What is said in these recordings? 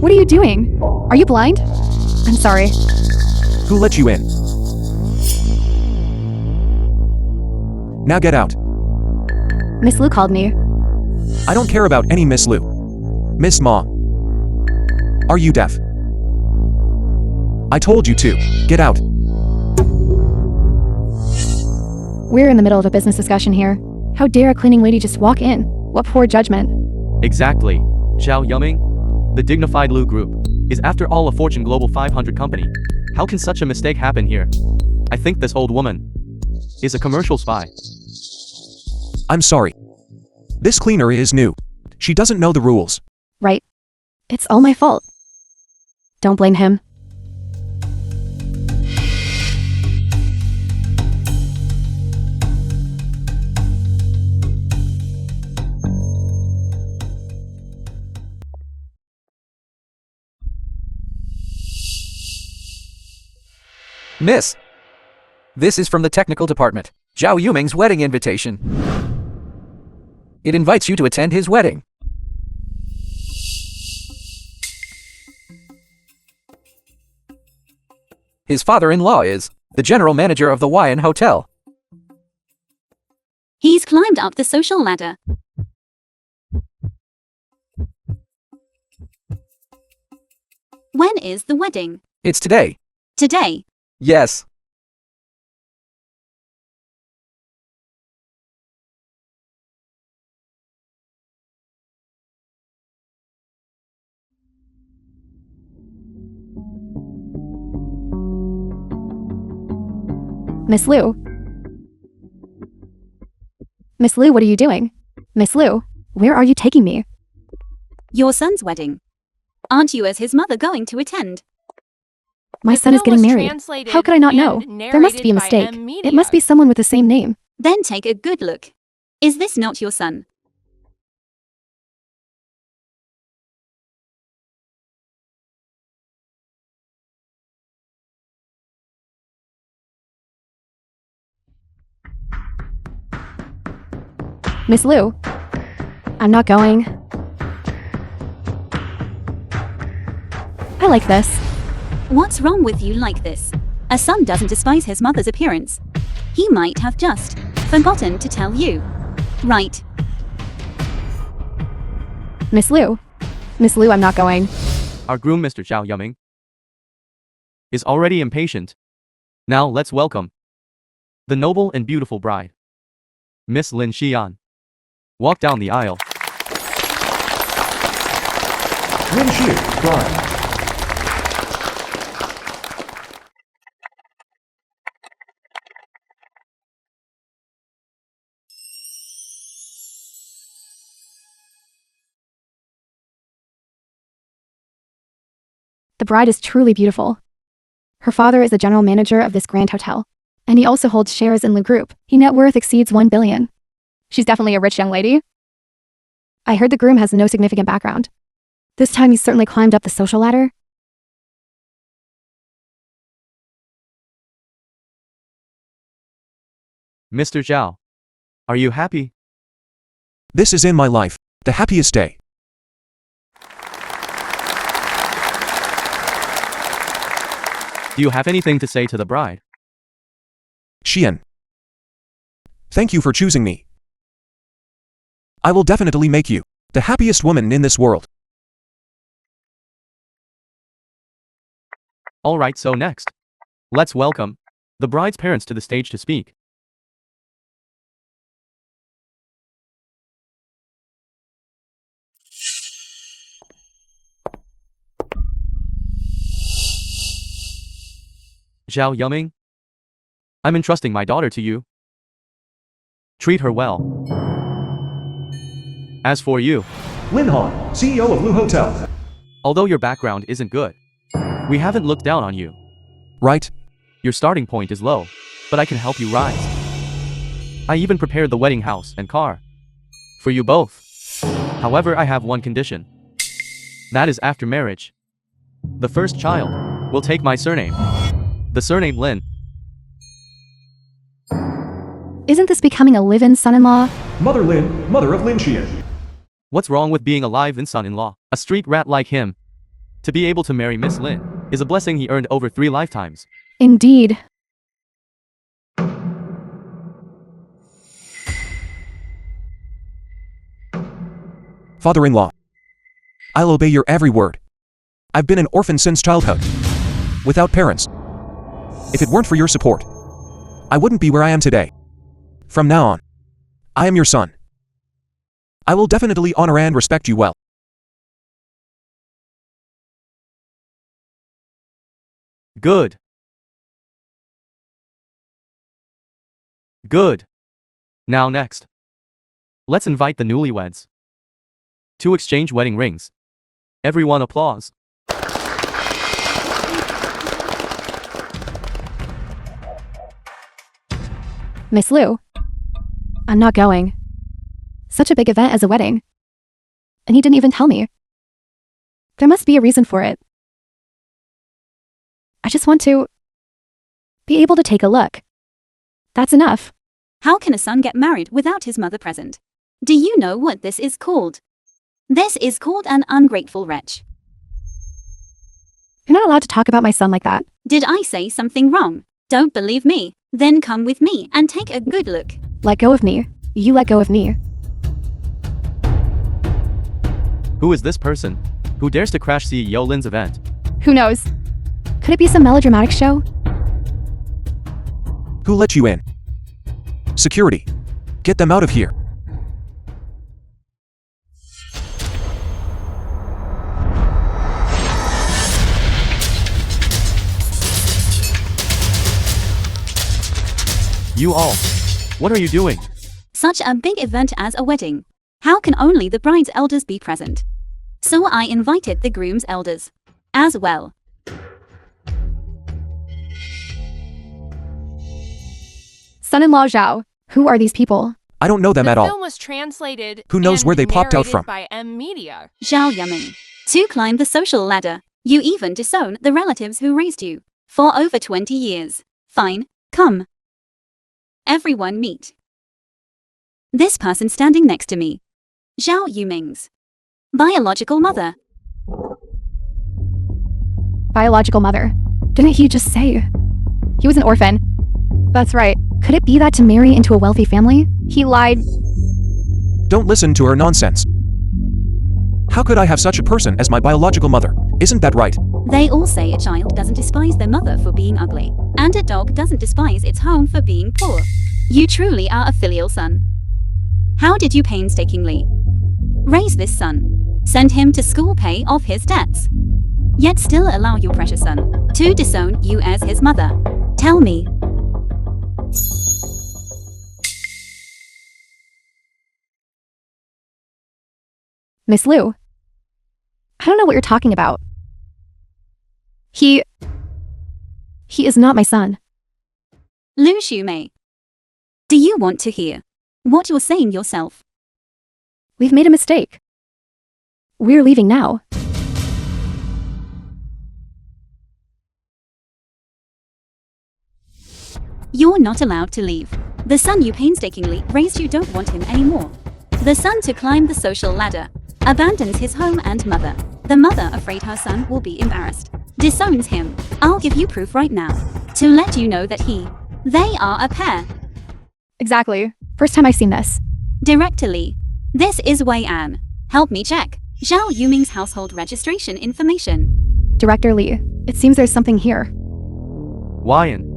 What are you doing? Are you blind? I'm sorry. Who let you in? Now get out. Miss Lu called me. I don't care about any Miss Lu. Miss Ma. Are you deaf? I told you to. Get out. We're in the middle of a business discussion here. How dare a cleaning lady just walk in? What poor judgment. Exactly. Zhao Yuming, the dignified Lu Group, is after all a Fortune Global 500 company. How can such a mistake happen here? I think this old woman is a commercial spy. I'm sorry. This cleaner is new. She doesn't know the rules. Right. It's all my fault. Don't blame him. Miss, this is from the technical department. Zhao Yuming's wedding invitation. It invites you to attend his wedding. His father-in-law is the general manager of the Hawaiian Hotel. He's climbed up the social ladder. When is the wedding? It's today. Today. Yes. Miss Lu. Miss Lu, what are you doing? Miss Lu, where are you taking me? Your son's wedding. Aren't you as his mother going to attend? My son is getting married. How could I not know? There must be a mistake. It must be someone with the same name. Then take a good look. Is this not your son? Miss Lu, I'm not going. I like this. What's wrong with you like this? A son doesn't despise his mother's appearance. He might have just forgotten to tell you. Right. Miss Lu, I'm not going. Our groom, Mr. Zhao Yuming, is already impatient. Now let's welcome the noble and beautiful bride, Miss Lin Xian. Walk down the aisle. Lin Xian, bride. The bride is truly beautiful. Her father is the general manager of this grand hotel, and he also holds shares in the group. His net worth exceeds 1 billion. She's definitely a rich young lady. I heard the groom has no significant background. This time he's certainly climbed up the social ladder. Mr. Zhao, are you happy? This is in my life the happiest day. Do you have anything to say to the bride? Xian. Thank you for choosing me. I will definitely make you the happiest woman in this world. Alright, so next, let's welcome the bride's parents to the stage to speak. Zhao Yuming, I'm entrusting my daughter to you. Treat her well. As for you, Lin Han, CEO of Lu Hotel. although your background isn't good, we haven't looked down on you. Right? Your starting point is low, but I can help you rise. I even prepared the wedding house and car for you both. However, I have one condition. That is after marriage, the first child will take my surname. The surname Lin. Isn't this becoming a live-in son-in-law? Mother Lin, mother of Lin Xian. What's wrong with being a live-in son-in-law? A street rat like him To be able to marry Miss Lin is a blessing he earned over 3 lifetimes. Indeed. Father-in-law. I'll obey your every word. I've been an orphan since childhood. Without parents. If it weren't for your support, I wouldn't be where I am today. From now on, I am your son. I will definitely honor and respect you well. Good. Good. Now next. Let's invite the newlyweds to exchange wedding rings. Everyone applause. Miss Liu. I'm not going. Such a big event as a wedding. And he didn't even tell me. There must be a reason for it. I just want to be able to take a look. That's enough. How can a son get married without his mother present? Do you know what this is called? This is called an ungrateful wretch. You're not allowed to talk about my son like that. Did I say something wrong? Don't believe me? Then come with me and take a good look. Let go of me. You let go of me. Who is this person who dares to crash CEO Lin's event? Who knows? Could it be some melodramatic show? Who let you in? Security. Get them out of here. You all. What are you doing? Such a big event as a wedding. How can only the bride's elders be present? So I invited the groom's elders as well. Son-in-law Zhao. Who are these people? I don't know them at The all. film was translated Who knows and where they popped out narrated from? by M Media. Zhao Yaming. To climb the social ladder, you even disown the relatives who raised you for over 20 years. Fine, come. Everyone meet. This person standing next to me. Zhao Yuming's biological mother. Biological mother. Didn't he just say he was an orphan? That's right. Could it be that to marry into a wealthy family, he lied? Don't listen to her nonsense. How could I have such a person as my biological mother? Isn't that right? They all say a child doesn't despise their mother for being ugly, and a dog doesn't despise its home for being poor. You truly are a filial son. How did you painstakingly raise this son? Send him to school, pay off his debts, yet still allow your precious son to disown you as his mother? Tell me. Miss Liu. I don't know what you're talking about. He is not my son. Lu Shumei. Do you want to hear what you're saying yourself? We've made a mistake. We're leaving now. You're not allowed to leave. The son you painstakingly raised, you don't want him anymore. The son to climb the social ladder abandons his home and mother. The mother, afraid her son will be embarrassed, disowns him. I'll give you proof right now to let you know that they are a pair. Exactly. First time I've seen this. Directly. This is Wei An. Help me check Zhao Yuming's household registration information. Director Lee, it seems there's something here. Wyan.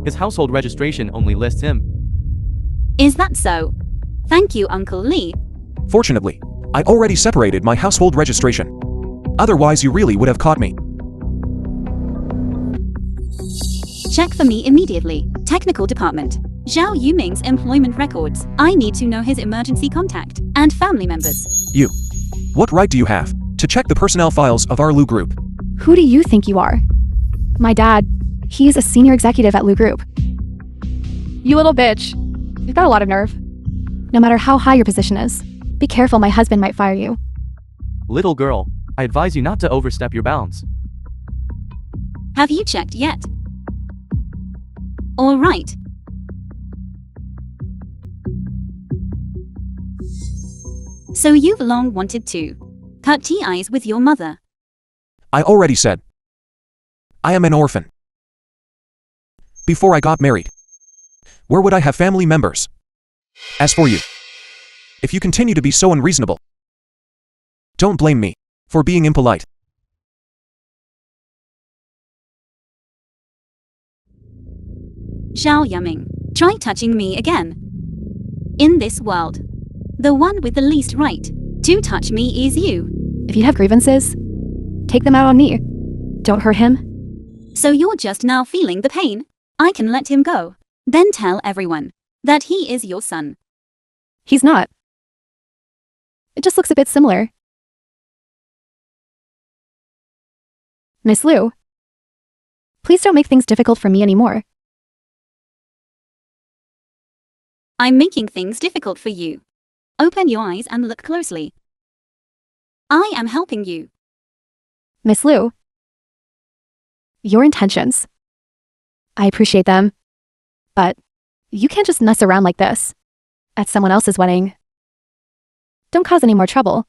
His household registration only lists him. Is that so? Thank you, Uncle Lee. Fortunately, I already separated my household registration. Otherwise, you really would have caught me. Check for me immediately. Technical department. Zhao Yuming's employment records. I need to know his emergency contact and family members. You. What right do you have to check the personnel files of our Lu Group? Who do you think you are? My dad. He's a senior executive at Lu Group. You little bitch. You've got a lot of nerve. No matter how high your position is, be careful, my husband might fire you. Little girl, I advise you not to overstep your bounds. Have you checked yet? All right. So you've long wanted to cut ties with your mother. I already said. I am an orphan. Before I got married. Where would I have family members? As for you, if you continue to be so unreasonable, don't blame me for being impolite. Zhao Yuming, try touching me again. In this world, the one with the least right to touch me is you. If you have grievances, take them out on me. Don't hurt him. So you're just now feeling the pain? I can let him go. Then tell everyone that he is your son. He's not. It just looks a bit similar. Miss Liu, please don't make things difficult for me anymore. I'm making things difficult for you. Open your eyes and look closely. I am helping you. Miss Liu, your intentions. I appreciate them, but you can't just mess around like this at someone else's wedding. Don't cause any more trouble.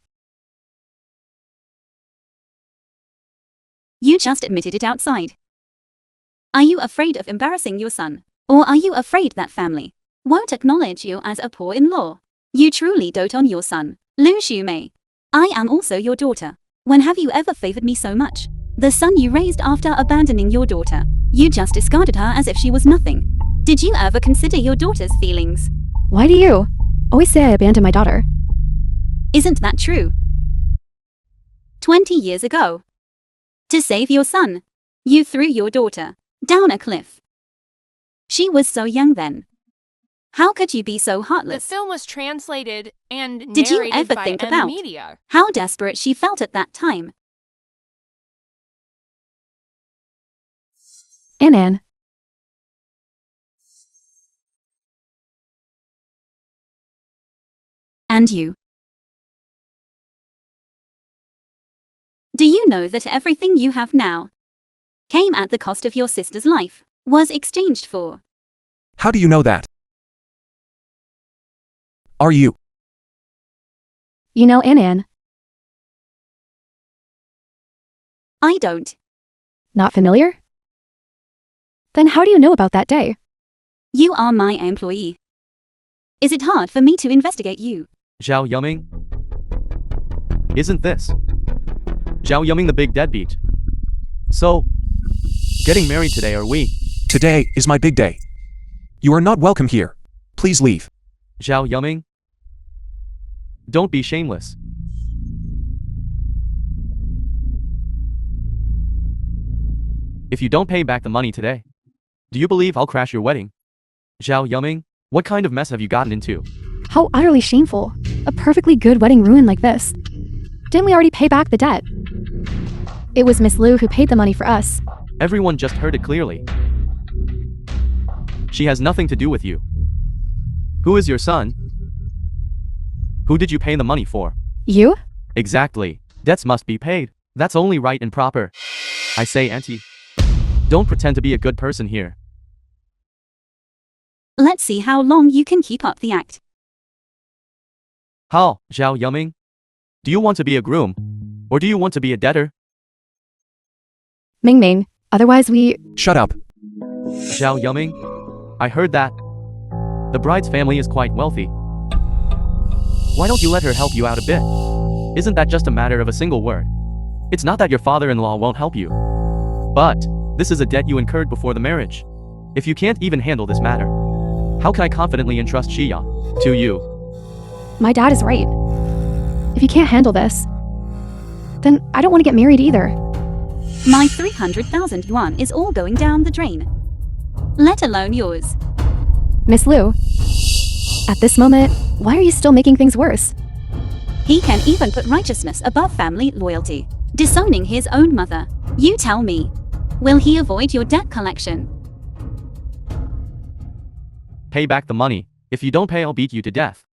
You just admitted it outside. Are you afraid of embarrassing your son? Or are you afraid that family won't acknowledge you as a poor-in-law? You truly dote on your son, Liu Shumei. I am also your daughter. When have you ever favored me so much? The son you raised after abandoning your daughter. You just discarded her as if she was nothing. Did you ever consider your daughter's feelings? Why do you always say I abandoned my daughter? Isn't that true? 20 years ago, to save your son, you threw your daughter down a cliff. She was so young then. How could you be so The heartless? film was translated and Did you narrated ever by think M about Media. how desperate she felt at that time? Ann. And you? Do you know that everything you have now came at the cost of your sister's life, was exchanged for? How do you know that? Are you? You know Ann. I don't. Not familiar? Then how do you know about that day? You are my employee. Is it hard for me to investigate you? Zhao Yuming? Isn't this Zhao Yuming the big deadbeat? So, getting married today, are we? Today is my big day. You are not welcome here. Please leave. Zhao Yuming? Don't be shameless. If you don't pay back the money today, do you believe I'll crash your wedding? Zhao Yuming, what kind of mess have you gotten into? How utterly shameful. A perfectly good wedding ruined like this. Didn't we already pay back the debt? It was Miss Liu who paid the money for us. Everyone just heard it clearly. She has nothing to do with you. Who is your son? Who did you pay the money for? You? Exactly. Debts must be paid. That's only right and proper. I say, Auntie, don't pretend to be a good person here. Let's see how long you can keep up the act. How, Zhao Yuming? Do you want to be a groom? Or do you want to be a debtor? Ming Ming. Otherwise we... Shut up. Zhao Yuming? I heard that. The bride's family is quite wealthy. Why don't you let her help you out a bit? Isn't that just a matter of a single word? It's not that your father-in-law won't help you. But, this is a debt you incurred before the marriage. If you can't even handle this matter, how can I confidently entrust Xiya to you? My dad is right. If you can't handle this, then I don't want to get married either. My 300,000 yuan is all going down the drain. Let alone yours. Miss Liu, at this moment, why are you still making things worse? He can even put righteousness above family loyalty, disowning his own mother. You tell me, will he avoid your debt collection? Pay back the money. If you don't pay, I'll beat you to death.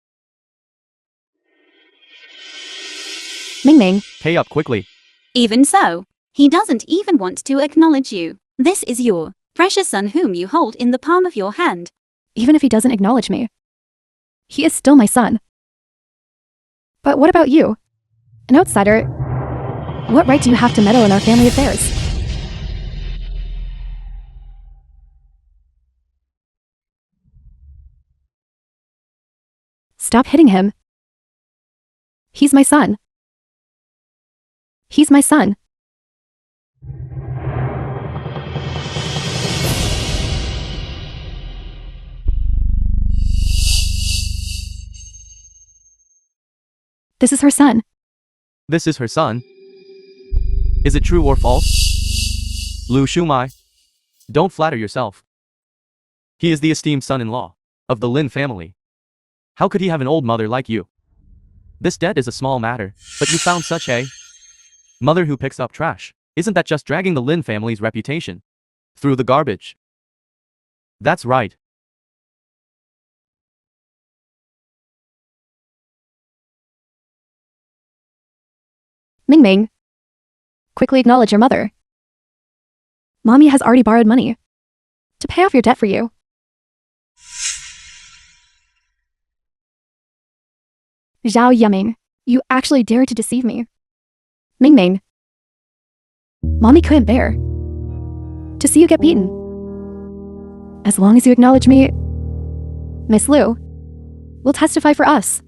Ming Ming, Pay up quickly. Even so, he doesn't even want to acknowledge you. This is your precious son whom you hold in the palm of your hand. even if he doesn't acknowledge me, he is still my son. But what about you? An outsider, What right do you have to meddle in our family affairs? Stop hitting him. He's my son. He's my son. This is her son. This is her son. Is it true or false? Lu Shumai. Don't flatter yourself. He is the esteemed son-in-law of the Lin family. How could he have an old mother like you? This debt is a small matter, but you found such a mother who picks up trash. Isn't that just dragging the Lin family's reputation through the garbage? That's right. Ming Ming. Quickly acknowledge your mother. Mommy has already borrowed money to pay off your debt for you. Zhao Yiming, you actually dared to deceive me. Ming Ming. Mommy couldn't bear to see you get beaten. As long as you acknowledge me, Miss Liu will testify for us.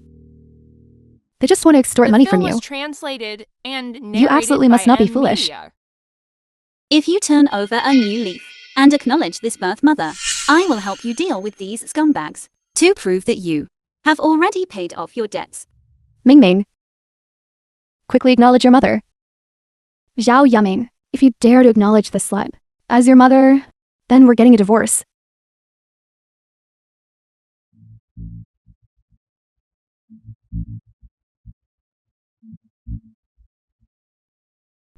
They just want to extort money from The you. film was translated and narrated You absolutely must by not be M foolish. Media. If you turn over a new leaf and acknowledge this birth mother, I will help you deal with these scumbags to prove that you have already paid off your debts. Ming Ming. Quickly acknowledge your mother. Zhao Yiming, if you dare to acknowledge this slut as your mother, then we're getting a divorce.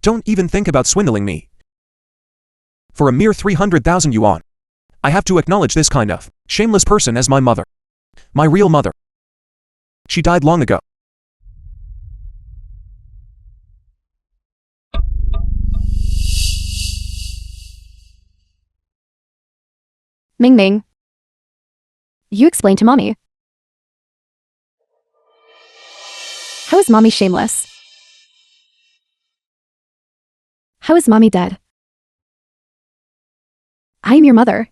Don't even think about swindling me. For a mere 300,000 yuan, I have to acknowledge this kind of shameless person as my mother. My real mother. She died long ago. Ming Ming. You explain to Mommy. How is Mommy shameless? How is Mommy dead? I am your mother.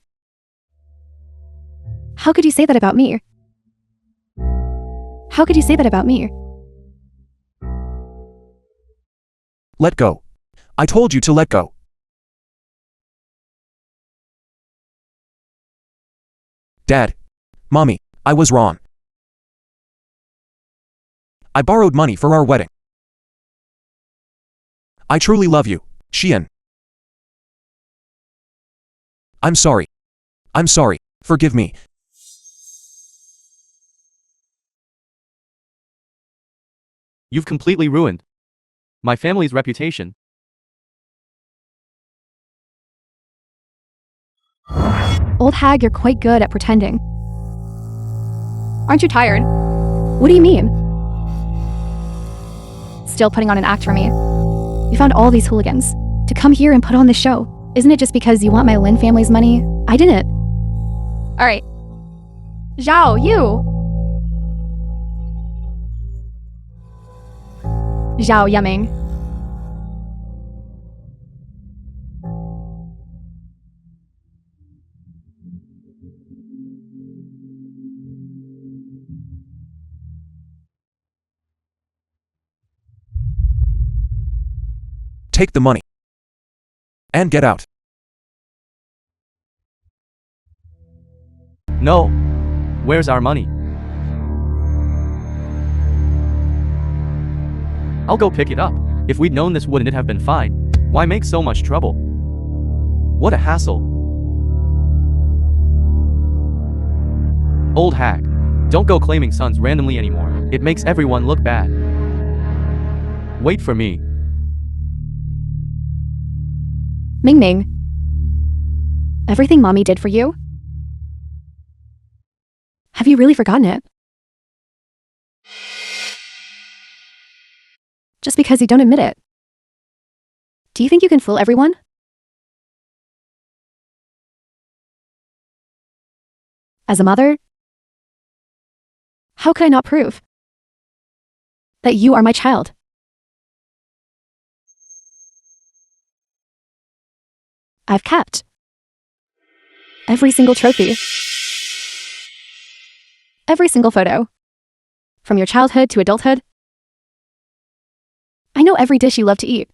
How could you say that about me? How could you say that about me? Let go. I told you to let go. Dad. Mommy, I was wrong. I borrowed money for our wedding. I truly love you, Xian. I'm sorry. I'm sorry. Forgive me. You've completely ruined my family's reputation. Old hag, you're quite good at pretending. Aren't you tired? What do you mean? Still putting on an act for me. You found all these hooligans to come here and put on this show. Isn't it just because you want my Lin family's money? I didn't. Alright. Zhao, you! Zhao Yiming. Take the money. And get out. No. Where's our money? I'll go pick it up. If we'd known this, wouldn't it have been fine? Why make so much trouble? What a hassle. Old hag. Don't go claiming sons randomly anymore. It makes everyone look bad. Wait for me. Ming Ming. Everything Mommy did for you? Have you really forgotten it? Just because you don't admit it. Do you think you can fool everyone? As a mother, how could I not prove that you are my child? I've kept every single trophy, every single photo, from your childhood to adulthood. I know every dish you love to eat.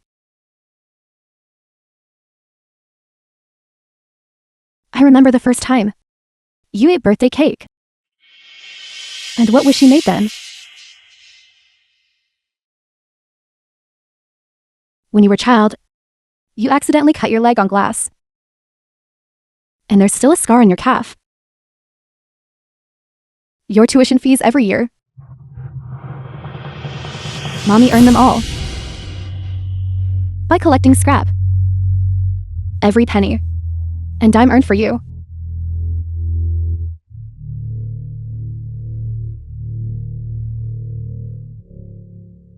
I remember the first time you ate birthday cake. And what was she made then? When you were a child, you accidentally cut your leg on glass. And there's still a scar on your calf. Your tuition fees every year. Mommy earned them all by collecting scrap. Every penny and dime earned for you.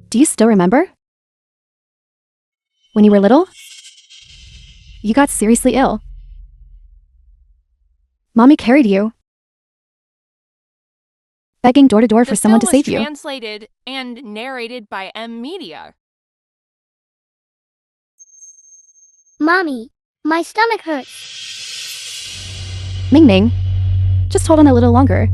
Do you still remember? When you were little, you got seriously ill. Mommy carried you, begging door to door for someone to save you. The film was translated and narrated by M Media. Mommy, my stomach hurts. Ming Ming, just hold on a little longer.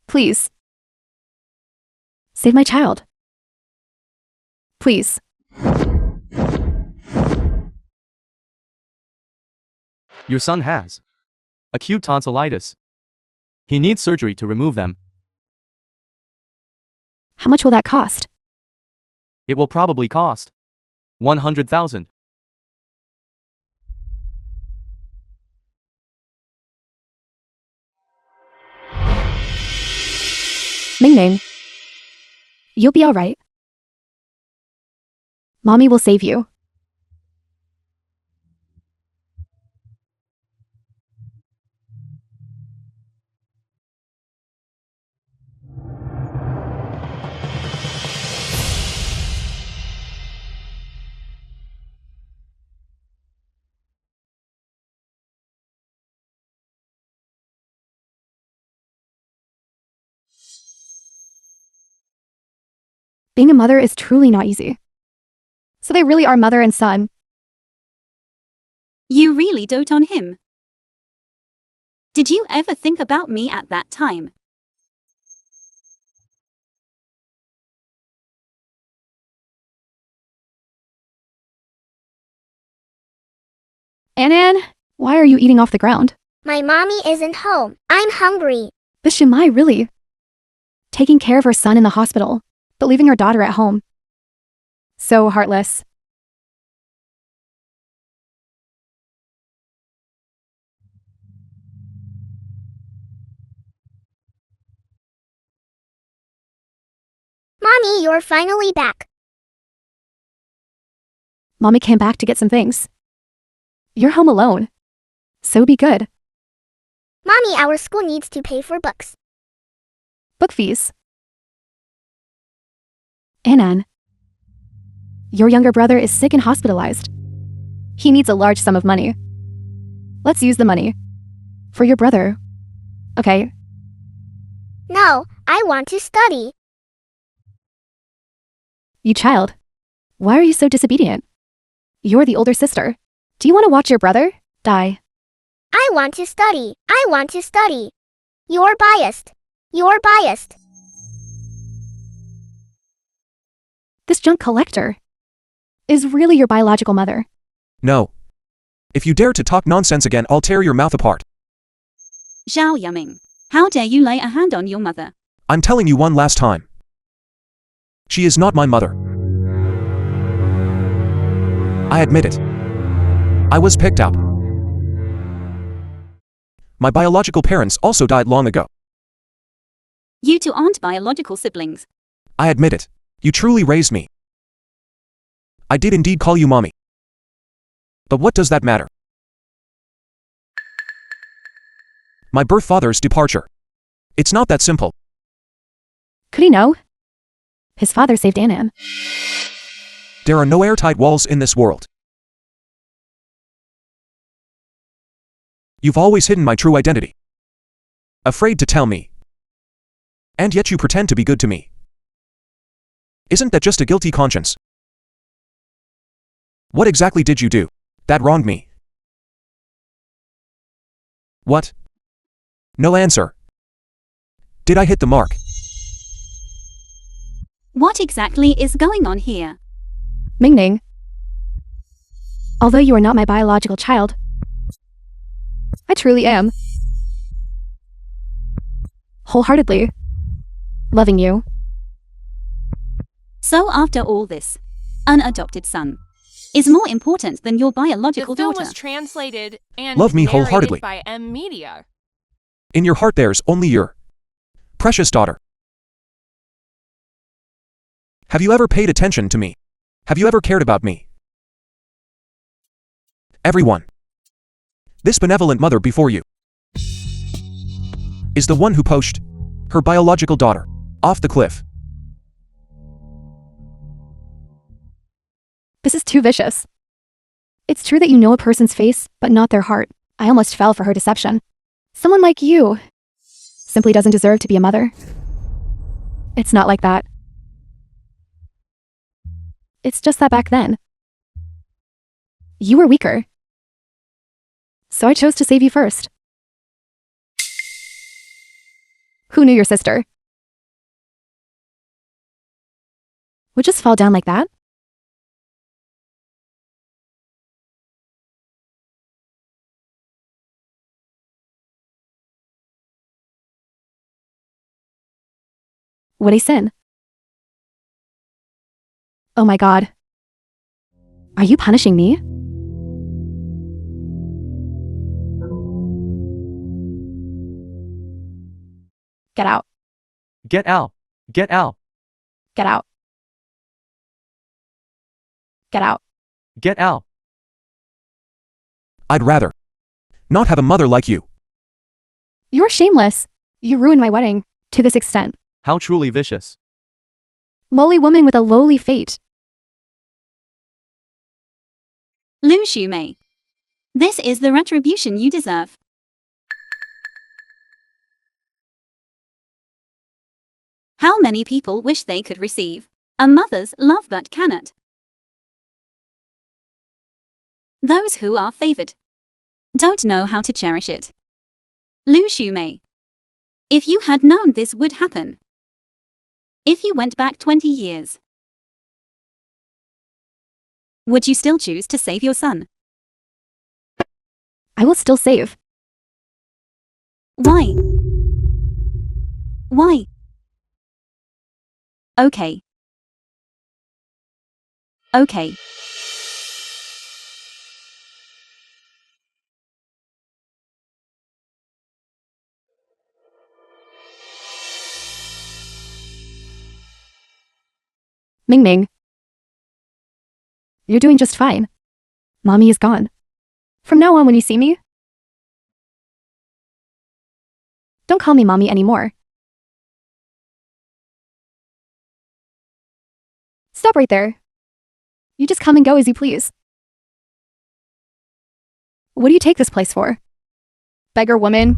Please. Save my child. Please. Your son has acute tonsillitis. He needs surgery to remove them. How much will that cost? It will probably cost 100,000. Ming Ming, you'll be all right. Mommy will save you. Being a mother is truly not easy. So they really are mother and son. You really dote on him. Did you ever think about me at that time? Anan, why are you eating off the ground? My mommy isn't home. I'm hungry. The Shimai really taking care of her son in the hospital, but leaving her daughter at home. So heartless. Mommy, you're finally back. Mommy came back to get some things. You're home alone. So be good. Mommy, our school needs to pay for books. Book fees. Anan, your younger brother is sick and hospitalized. He needs a large sum of money. Let's use the money for your brother. Okay? No, I want to study. You child. Why are you so disobedient? You're the older sister. Do you want to watch your brother die? I want to study. I want to study. You're biased. You're biased. This junk collector is really your biological mother. No. If you dare to talk nonsense again, I'll tear your mouth apart. Zhao Yuming, how dare you lay a hand on your mother? I'm telling you one last time. She is not my mother. I admit it. I was picked up. My biological parents also died long ago. You two aren't biological siblings. I admit it. You truly raised me. I did indeed call you mommy. But what does that matter? My birth father's departure. It's not that simple. Could he know? His father saved Annan. There are no airtight walls in this world. You've always hidden my true identity. Afraid to tell me. And yet you pretend to be good to me. Isn't that just a guilty conscience? What exactly did you do that wronged me? What? No answer. Did I hit the mark? What exactly is going on here? Mingning. Although you are not my biological child, I truly am. Wholeheartedly. Loving you. So after all this, an adopted son is more important than your biological The film daughter. was translated and Love me narrated wholeheartedly. by Media. In your heart there's only your precious daughter. Have you ever paid attention to me? Have you ever cared about me? Everyone. This benevolent mother before you is the one who pushed her biological daughter off the cliff. This is too vicious. It's true that you know a person's face, but not their heart. I almost fell for her deception. Someone like you simply doesn't deserve to be a mother. It's not like that. It's just that back then, you were weaker. So I chose to save you first. Who knew your sister would just fall down like that? Would I sin? Oh my God. Are you punishing me? Get out. Get out. Get out. Get out. Get out. Get out. I'd rather not have a mother like you. You're shameless. You ruined my wedding to this extent. How truly vicious. Lowly woman with a lowly fate. Lu Shumei. This is the retribution you deserve. How many people wish they could receive a mother's love but cannot? Those who are favored don't know how to cherish it. Lu Shumei. If you had known this would happen, if you went back 20 years, would you still choose to save your son? I will still save. Why? Why? Okay. Okay. Ming Ming. You're doing just fine. Mommy is gone. From now on when you see me, don't call me Mommy anymore. Stop right there. You just come and go as you please. What do you take this place for? Beggar woman?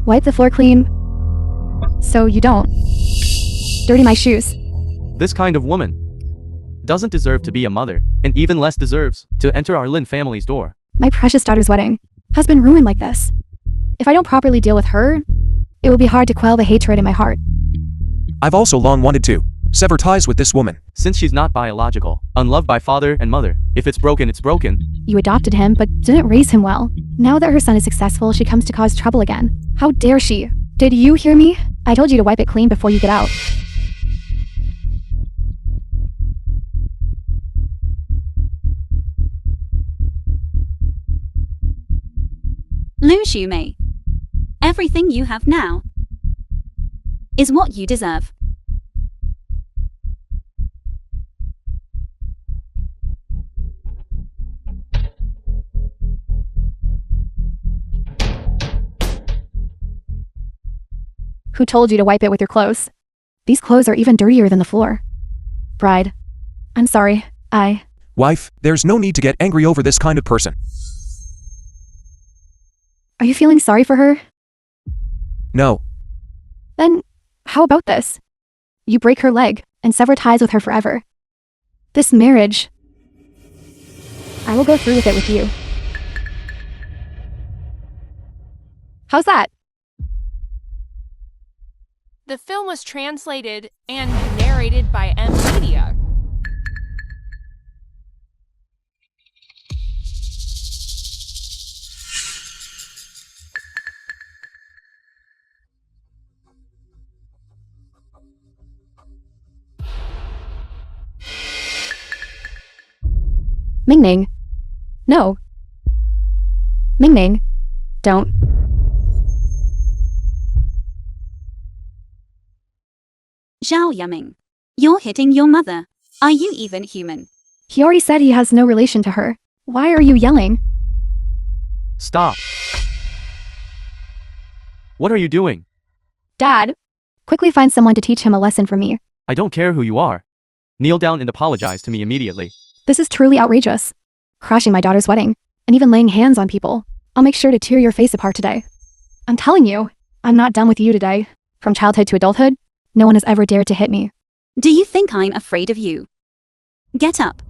Wipe the floor clean? So you don't dirty my shoes. This kind of woman doesn't deserve to be a mother, and even less deserves to enter our Lin family's door. My precious daughter's wedding has been ruined like this. If I don't properly deal with her, it will be hard to quell the hatred in my heart. I've also long wanted to sever ties with this woman. Since she's not biological, unloved by father and mother, if it's broken, it's broken. You adopted him, but didn't raise him well. Now that her son is successful, she comes to cause trouble again. How dare she? Did you hear me? I told you to wipe it clean before you get out. Lu Shumei. Everything you have now is what you deserve. Who told you to wipe it with your clothes? These clothes are even dirtier than the floor. Bride. I'm sorry. Wife, there's no need to get angry over this kind of person. Are you feeling sorry for her? No. Then, how about this? You break her leg and sever ties with her forever. This marriage. I will go through with it with you. How's that? The film was translated and narrated by Media. Ming-Ming. No. Ming-Ming. Don't. Zhao Yaming. You're hitting your mother. Are you even human? He already said he has no relation to her. Why are you yelling? Stop. What are you doing? Dad. Quickly find someone to teach him a lesson from me. I don't care who you are. Kneel down and apologize to me immediately. This is truly outrageous. Crashing my daughter's wedding, and even laying hands on people. I'll make sure to tear your face apart today. I'm telling you, I'm not done with you today. From childhood to adulthood, no one has ever dared to hit me. Do you think I'm afraid of you? Get up.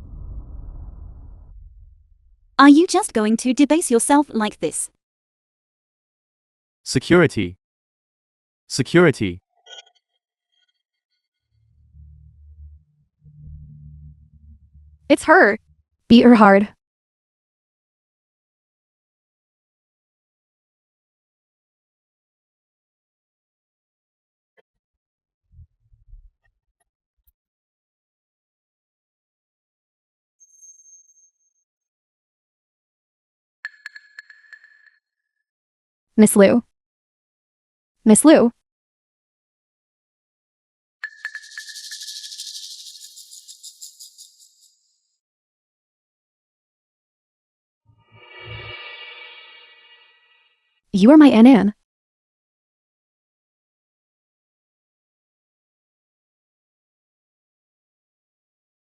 Are you just going to debase yourself like this? Security. Security. It's her. Beat her hard. Miss Liu. Miss Liu. You are my Ann.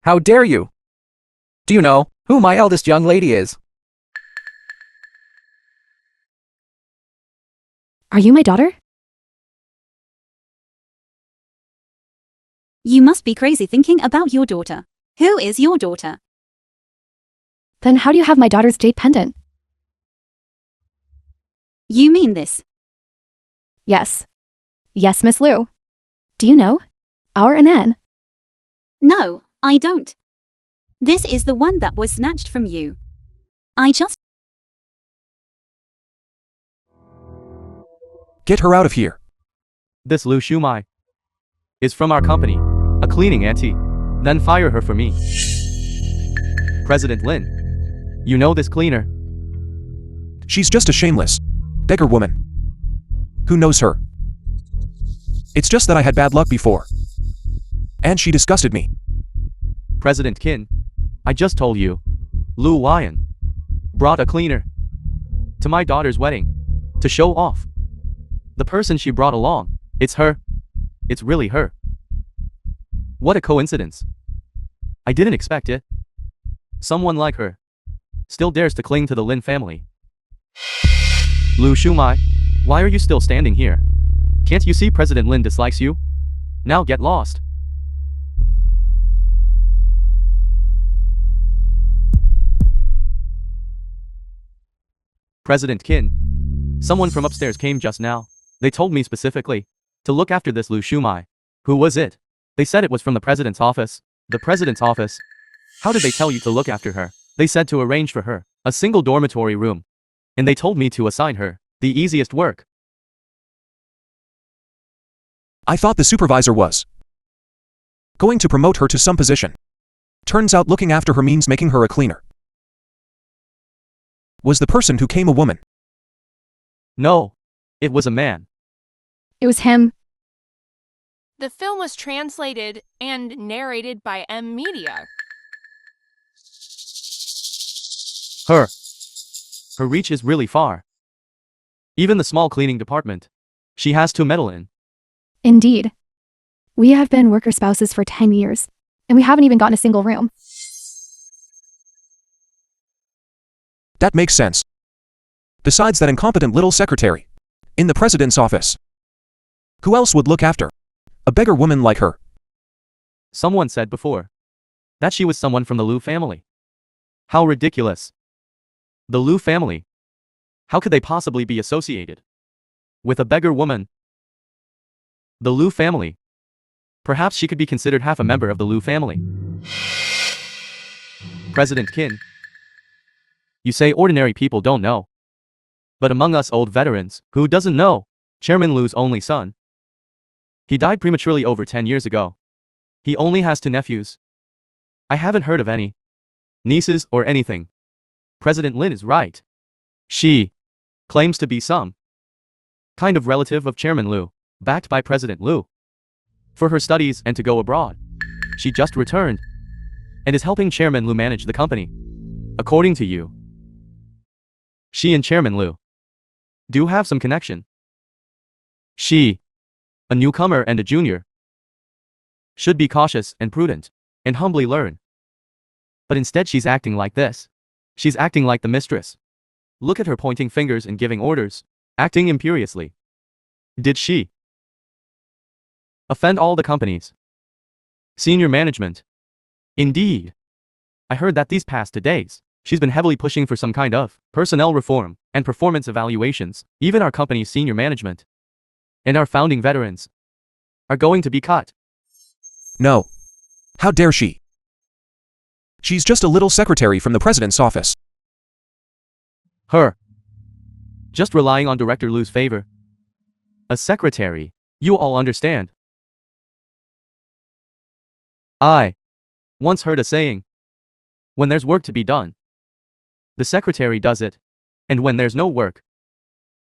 How dare you? Do you know who my eldest young lady is? Are you my daughter? You must be crazy thinking about your daughter. Who is your daughter? Then how do you have my daughter's jade pendant? You mean this? Yes. Yes, Miss Liu. Do you know? Our Ann. No, I don't. This is the one that was snatched from you. I just... Get her out of here. This Lu Shumai is from our company, a cleaning auntie. Then fire her for me. President Lin, you know this cleaner? She's just a shameless beggar woman. Who knows her? It's just that I had bad luck before. And she disgusted me. President Qin, I just told you. Lu Weian brought a cleaner to my daughter's wedding to show off. The person she brought along, it's her. It's really her. What a coincidence. I didn't expect it. Someone like her still dares to cling to the Lin family. Lu Shumai, why are you still standing here? Can't you see President Lin dislikes you? Now get lost. President Qin, someone from upstairs came just now. They told me specifically to look after this Lu Shumai. Who was it? They said it was from the president's office. The president's office? How did they tell you to look after her? They said to arrange for her a single dormitory room. And they told me to assign her the easiest work. I thought the supervisor was going to promote her to some position. Turns out looking after her means making her a cleaner. Was the person who came a woman? No, it was a man. It was him. The film was translated and narrated by Media. Her reach is really far. Even the small cleaning department she has to meddle in. Indeed. We have been worker spouses for 10 years, and we haven't even gotten a single room. That makes sense. Besides that incompetent little secretary. In the president's office. Who else would look after a beggar woman like her? Someone said before that she was someone from the Liu family. How ridiculous. The Liu family. How could they possibly be associated with a beggar woman? The Liu family. Perhaps she could be considered half a member of the Liu family. President Qin. You say ordinary people don't know. But among us old veterans, who doesn't know? Chairman Liu's only son. He died prematurely over 10 years ago. He only has 2 nephews. I haven't heard of any nieces or anything. President Lin is right. She claims to be some kind of relative of Chairman Liu, backed by President Liu, for her studies and to go abroad. She just returned and is helping Chairman Liu manage the company. According to you, she and Chairman Liu do have some connection. She, a newcomer and a junior, should be cautious and prudent and humbly learn. But instead she's acting like this. She's acting like the mistress. Look at her pointing fingers and giving orders, acting imperiously. Did she offend all the company's senior management? Indeed. I heard that these past 2 days, she's been heavily pushing for some kind of personnel reform and performance evaluations. Even our company's senior management and our founding veterans are going to be cut. No. How dare she? She's just a little secretary from the president's office. Her. Just relying on Director Liu's favor. A secretary. You all understand. I once heard a saying. When there's work to be done, the secretary does it. And when there's no work,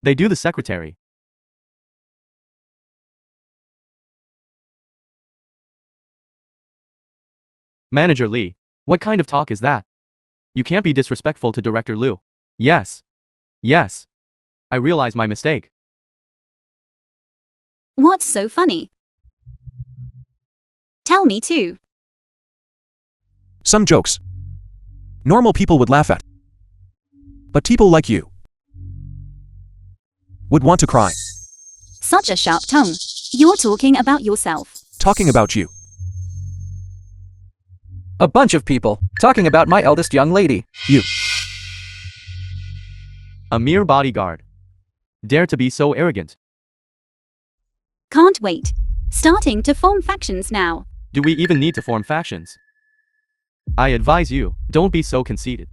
they do the secretary. Manager Lee, what kind of talk is that? You can't be disrespectful to Director Liu. Yes. Yes. I realize my mistake. What's so funny? Tell me too. Some jokes normal people would laugh at. But people like you would want to cry. Such a sharp tongue. You're talking about yourself. Talking about you. A bunch of people talking about my eldest young lady. You. A mere bodyguard. Dare to be so arrogant. Can't wait. Starting to form factions now. Do we even need to form factions? I advise you, don't be so conceited.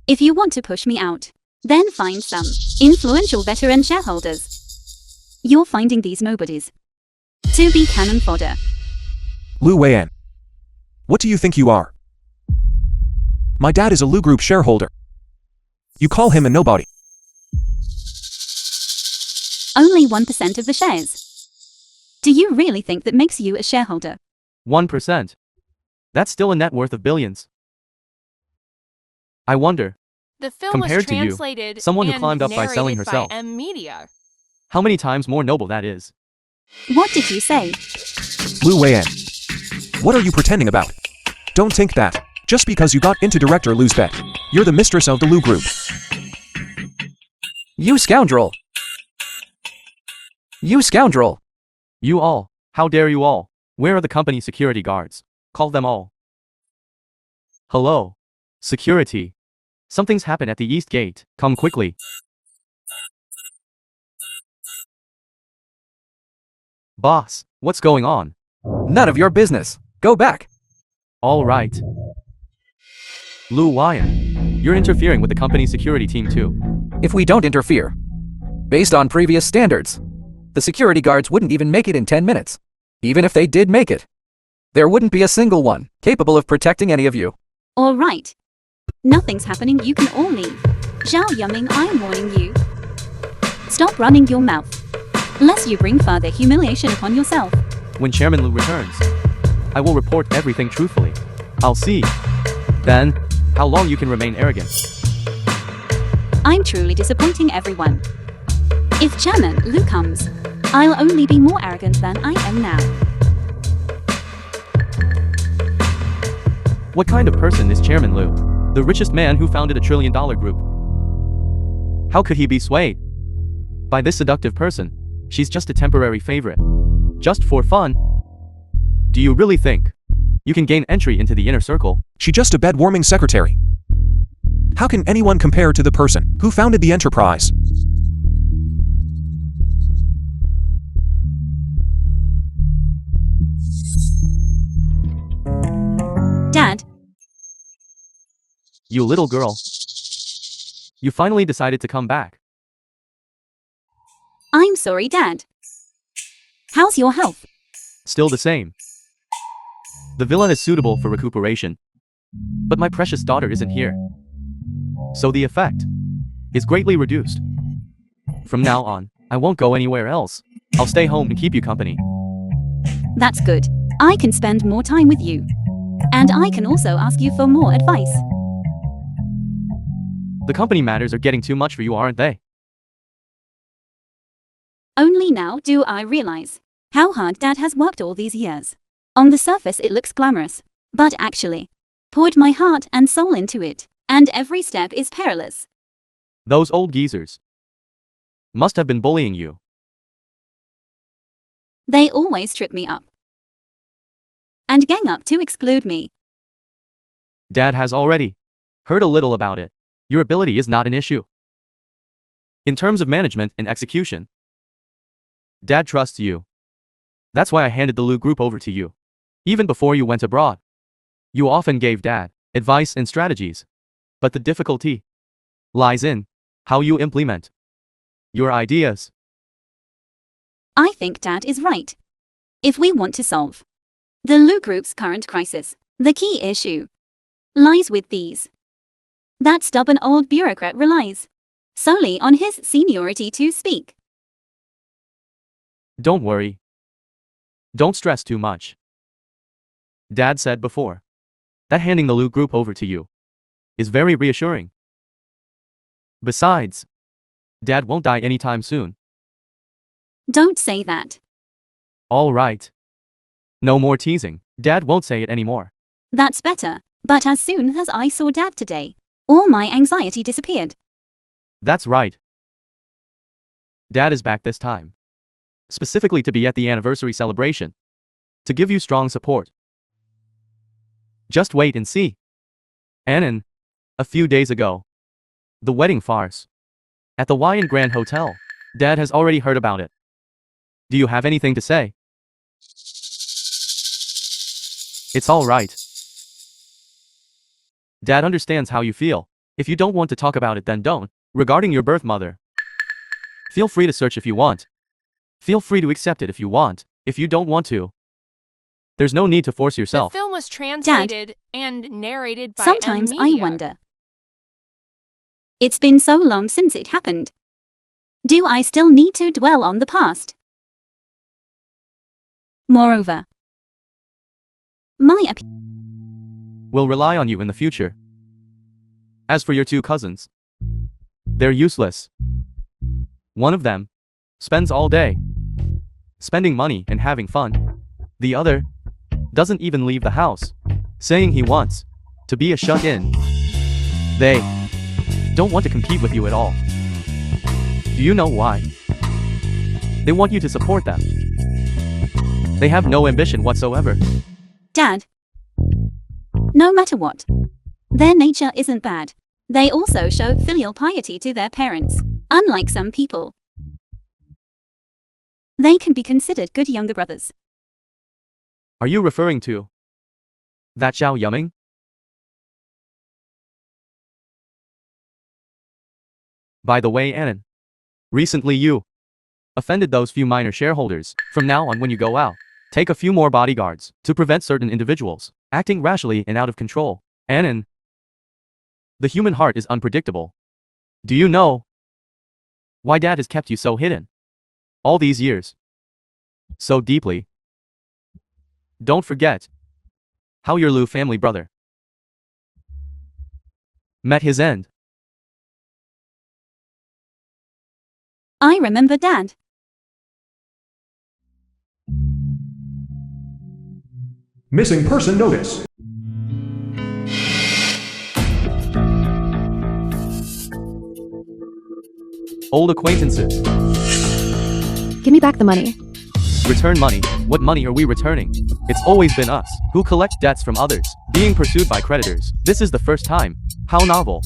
If you want to push me out, then find some influential veteran shareholders. You're finding these nobodies to be cannon fodder. Liu Weian. What do you think you are? My dad is a Liu Group shareholder. You call him a nobody. Only 1% of the shares. Do you really think that makes you a shareholder? 1%. That's still a net worth of billions. I wonder, The film compared was to you, translated someone who and climbed up by selling narrated herself. by Media. how many times more noble that is. What did you say? Liu Weian. What are you pretending about? Don't think that, just because you got into Director Liu's bed, you're the mistress of the Liu Group. You scoundrel! You scoundrel! You all, how dare you all? Where are the company security guards? Call them all. Hello? Security. Something's happened at the East Gate. Come quickly. Boss, what's going on? None of your business. Go back. All right. Liu Weian, you're interfering with the company security team too. If we don't interfere, based on previous standards, the security guards wouldn't even make it in 10 minutes. Even if they did make it, there wouldn't be a single one capable of protecting any of you. All right. Nothing's happening, you can all leave. Zhao Yuming, I'm warning you. Stop running your mouth, lest you bring further humiliation upon yourself. When Chairman Liu returns, I will report everything truthfully. I'll see, then, how long you can remain arrogant. I'm truly disappointing everyone. If Chairman Liu comes, I'll only be more arrogant than I am now. What kind of person is Chairman Liu? The richest man who founded a trillion-dollar group. How could he be swayed by this seductive person? She's just a temporary favorite. Just for fun. Do you really think you can gain entry into the inner circle? She just a bed-warming secretary. How can anyone compare to the person who founded the enterprise? Dad, You little girl. You finally decided to come back. I'm sorry, Dad. How's your health? Still the same. The villa is suitable for recuperation. But my precious daughter isn't here. So the effect is greatly reduced. From now on, I won't go anywhere else. I'll stay home and keep you company. That's good. I can spend more time with you. And I can also ask you for more advice. The company matters are getting too much for you, aren't they? Only now do I realize how hard Dad has worked all these years. On the surface it looks glamorous, but actually, poured my heart and soul into it, and every step is perilous. Those old geezers must have been bullying you. They always trip me up and gang up to exclude me. Dad has already heard a little about it. Your ability is not an issue. In terms of management and execution, Dad trusts you. That's why I handed the Lu group over to you. Even before you went abroad, you often gave Dad advice and strategies. But the difficulty lies in how you implement your ideas. I think Dad is right. If we want to solve the Lu group's current crisis, the key issue lies with these. That stubborn old bureaucrat relies solely on his seniority to speak. Don't worry. Don't stress too much. Dad said before that handing the Lu group over to you is very reassuring. Besides, Dad won't die anytime soon. Don't say that. All right. No more teasing. Dad won't say it anymore. That's better. But as soon as I saw Dad today, all my anxiety disappeared. That's right. Dad is back this time. Specifically to be at the anniversary celebration. To give you strong support. Just wait and see. Annan, a few days ago, the wedding farce at the Hawaiian Grand Hotel. Dad has already heard about it. Do you have anything to say? It's all right. Dad understands how you feel. If you don't want to talk about it, then don't. Regarding your birth mother, feel free to search if you want. Feel free to accept it if you want. If you don't want to, there's no need to force yourself. The film was translated and narrated by Sometimes I Media. wonder. It's been so long since it happened. Do I still need to dwell on the past? Moreover, my Will rely on you in the future. As for your two cousins, they're useless. One of them spends all day spending money and having fun. The other doesn't even leave the house, saying he wants to be a shut-in. They don't want to compete with you at all. Do you know why? They want you to support them. They have no ambition whatsoever. Dad, no matter what, their nature isn't bad. They also show filial piety to their parents, unlike some people. They can be considered good younger brothers. Are you referring to that Xiao Yuming? By the way, Annan, recently you offended those few minor shareholders. From now on, when you go out, take a few more bodyguards to prevent certain individuals acting rashly and out of control. Annan, the human heart is unpredictable. Do you know why Dad has kept you so hidden all these years? So deeply. Don't forget how your Lu family brother met his end. I remember Dad. Missing person notice. Old acquaintances. Give me back the money. Return money. What money are we returning? It's always been us, who collect debts from others, being pursued by creditors. This is the first time. How novel.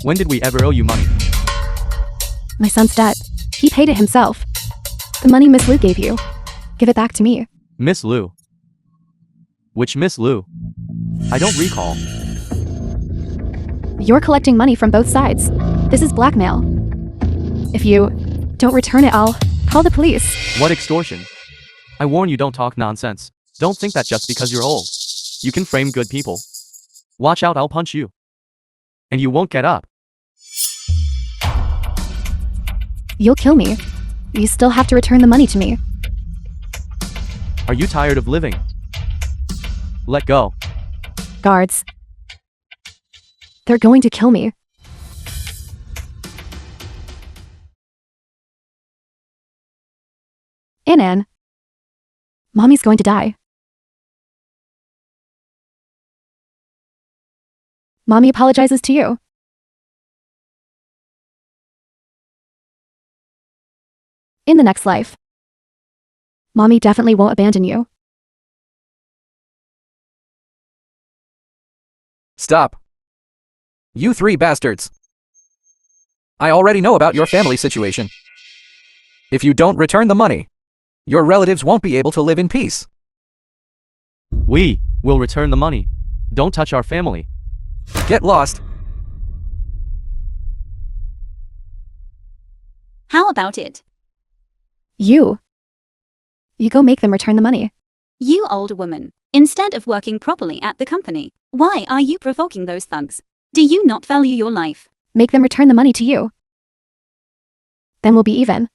When did we ever owe you money? My son's debt. He paid it himself. The money Miss Liu gave you. Give it back to me. Miss Liu. Which Miss Liu? I don't recall. You're collecting money from both sides. This is blackmail. If you don't return it, I'll call the police. What extortion? I warn you, don't talk nonsense. Don't think that just because you're old, you can frame good people. Watch out, I'll punch you. And you won't get up. You'll kill me. You still have to return the money to me. Are you tired of living? Let go. Guards. They're going to kill me. Ann. Mommy's going to die. Mommy apologizes to you. In the next life. Mommy definitely won't abandon you. Stop. You three bastards. I already know about your family situation. If you don't return the money, your relatives won't be able to live in peace. We will return the money. Don't touch our family. Get lost. How about it? You go make them return the money. You old woman. Instead of working properly at the company, why are you provoking those thugs? Do you not value your life? Make them return the money to you. Then we'll be even.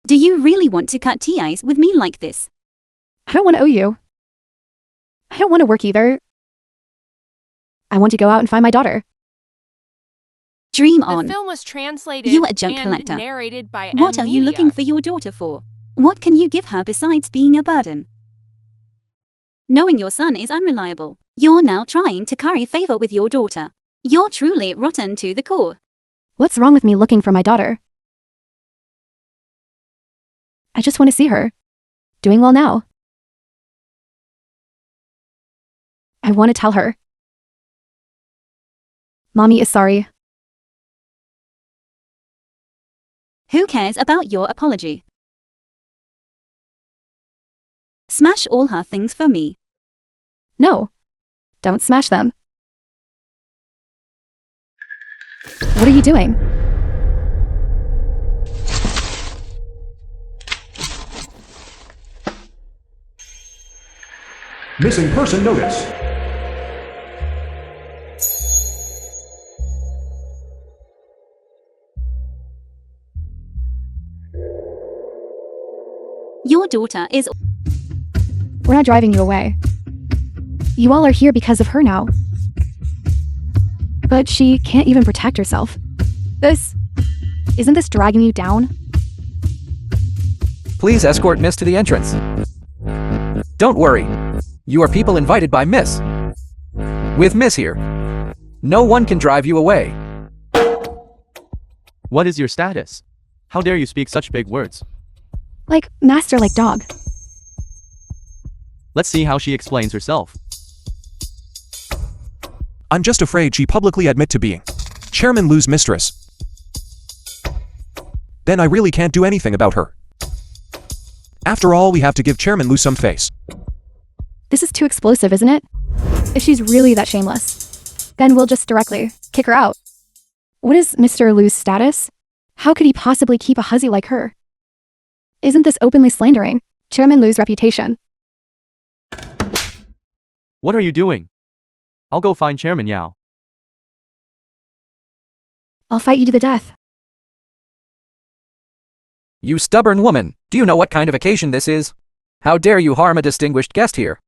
Do you really want to cut ties with me like this? I don't want to owe you. I don't want to work either. I want to go out and find my daughter. Dream The on. film was translated You a junk and collector. narrated by What M are you looking Media. for your daughter for? What can you give her besides being a burden? Knowing your son is unreliable, you're now trying to curry favor with your daughter. You're truly rotten to the core. What's wrong with me looking for my daughter? I just want to see her. Doing well now. I want to tell her. Mommy is sorry. Who cares about your apology? Smash all her things for me. No. Don't smash them. What are you doing? Missing person notice. Your daughter is. We're not driving you away. You all are here because of her now. But she can't even protect herself. Isn't this dragging you down? Please escort Miss to the entrance. Don't worry. You are people invited by Miss. With Miss here, no one can drive you away. What is your status? How dare you speak such big words? Like master, like dog. Let's see how she explains herself. I'm just afraid she publicly admit to being Chairman Liu's mistress. Then I really can't do anything about her. After all, we have to give Chairman Liu some face. This is too explosive, isn't it? If she's really that shameless, then we'll just directly kick her out. What is Mr. Liu's status? How could he possibly keep a hussy like her? Isn't this openly slandering Chairman Liu's reputation? What are you doing? I'll go find Chairman Yao. I'll fight you to the death. You stubborn woman, do you know what kind of occasion this is? How dare you harm a distinguished guest here?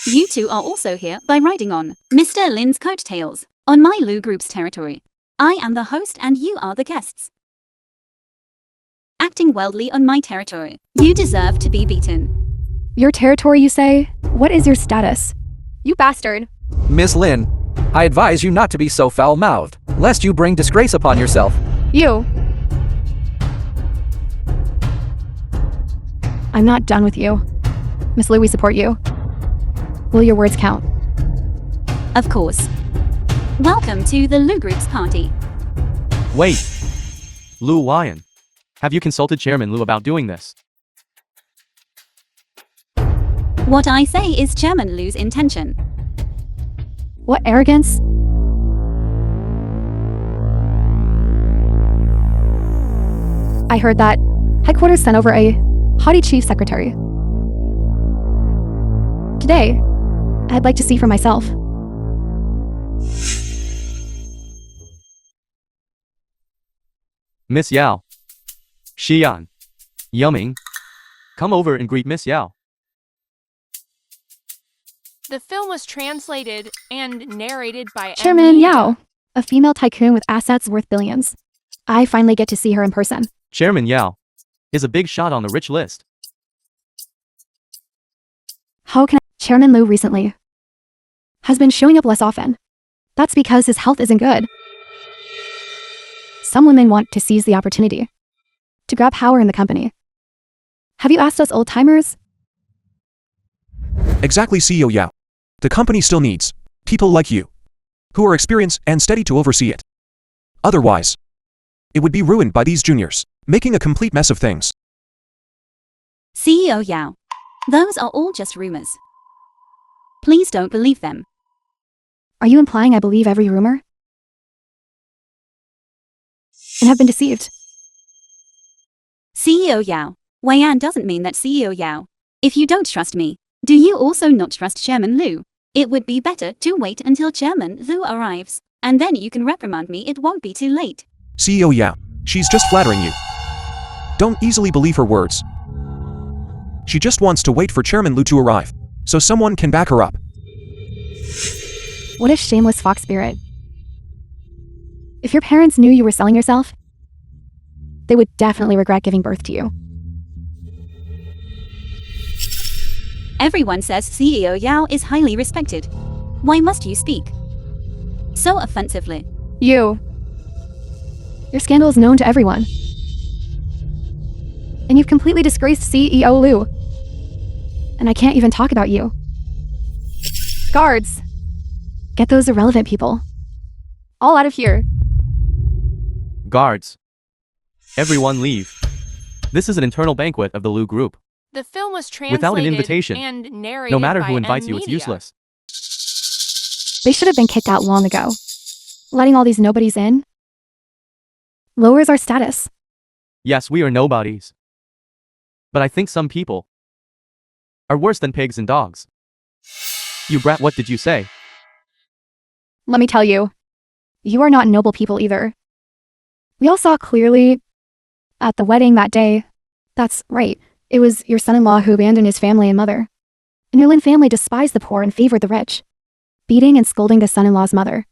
You two are also here by riding on Mr. Lin's coattails on my Lu Group's territory. I am the host and you are the guests. Acting wildly on my territory, you deserve to be beaten. Your territory, you say? What is your status? You bastard. Miss Lin, I advise you not to be so foul-mouthed, lest you bring disgrace upon yourself. You. I'm not done with you. Miss Liu, we support you. Will your words count? Of course. Welcome to the Liu Group's party. Wait. Liu Wyan. Have you consulted Chairman Liu about doing this? What I say is Chairman Liu's intention. What arrogance? I heard that headquarters sent over a haughty chief secretary. Today, I'd like to see for myself. Miss Yao. Xian. Yuming. Come over and greet Miss Yao. The film was translated and narrated by Chairman Yao, a female tycoon with assets worth billions. I finally get to see her in person. Chairman Yao is a big shot on the rich list. How can Chairman Liu recently has been showing up less often. That's because his health isn't good. Some women want to seize the opportunity to grab power in the company. Have you asked us old-timers? Exactly, CEO Yao. The company still needs people like you, who are experienced and steady to oversee it. Otherwise, it would be ruined by these juniors, making a complete mess of things. CEO Yao, those are all just rumors. Please don't believe them. Are you implying I believe every rumor? And have been deceived? CEO Yao, Weian doesn't mean that CEO Yao. If you don't trust me, do you also not trust Chairman Liu? It would be better to wait until Chairman Liu arrives, and then you can reprimand me. It won't be too late. CEO Yao, she's just flattering you. Don't easily believe her words. She just wants to wait for Chairman Liu to arrive, so someone can back her up. What a shameless fox spirit. If your parents knew you were selling yourself, they would definitely regret giving birth to you. Everyone says CEO Yao is highly respected. Why must you speak so offensively? Your scandal is known to everyone. And you've completely disgraced CEO Liu. And I can't even talk about you. Guards! Get those irrelevant people all out of here. Guards. Everyone leave. This is an internal banquet of the Liu Group. The film was translated Without an invitation, and narrated no matter by who invites you, it's Media. useless. They should have been kicked out long ago. Letting all these nobodies in lowers our status. Yes, we are nobodies. But I think some people are worse than pigs and dogs. You brat, what did you say? Let me tell you, you are not noble people either. We all saw clearly at the wedding that day. That's right. It was your son-in-law who abandoned his family and mother. And your Lin family despised the poor and favored the rich, beating and scolding the son-in-law's mother.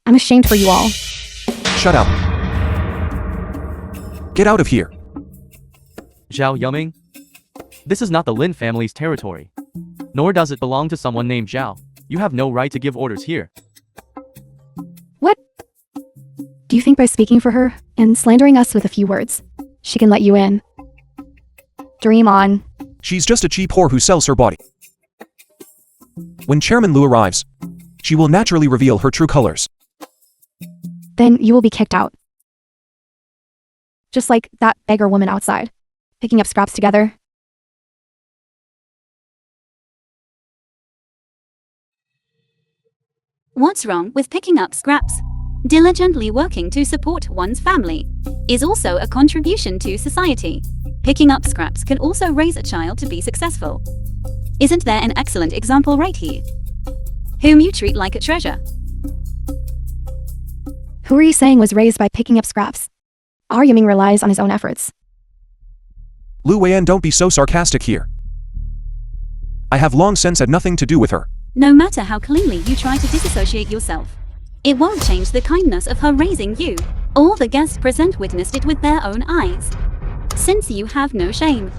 I'm ashamed for you all. Shut up. Get out of here. Zhao Yuming? This is not the Lin family's territory. Nor does it belong to someone named Zhao. You have no right to give orders here. What? Do you think by speaking for her and slandering us with a few words, she can let you in? Dream on. She's just a cheap whore who sells her body. When Chairman Liu arrives, she will naturally reveal her true colors. Then you will be kicked out. Just like that beggar woman outside, picking up scraps together. What's wrong with picking up scraps? Diligently working to support one's family is also a contribution to society. Picking up scraps can also raise a child to be successful. Isn't there an excellent example right here? Whom you treat like a treasure. Who are you saying was raised by picking up scraps? Our Yiming relies on his own efforts. Liu Weian, don't be so sarcastic here. I have long since had nothing to do with her. No matter how cleanly you try to disassociate yourself, it won't change the kindness of her raising you. All the guests present witnessed it with their own eyes. Since you have no shame,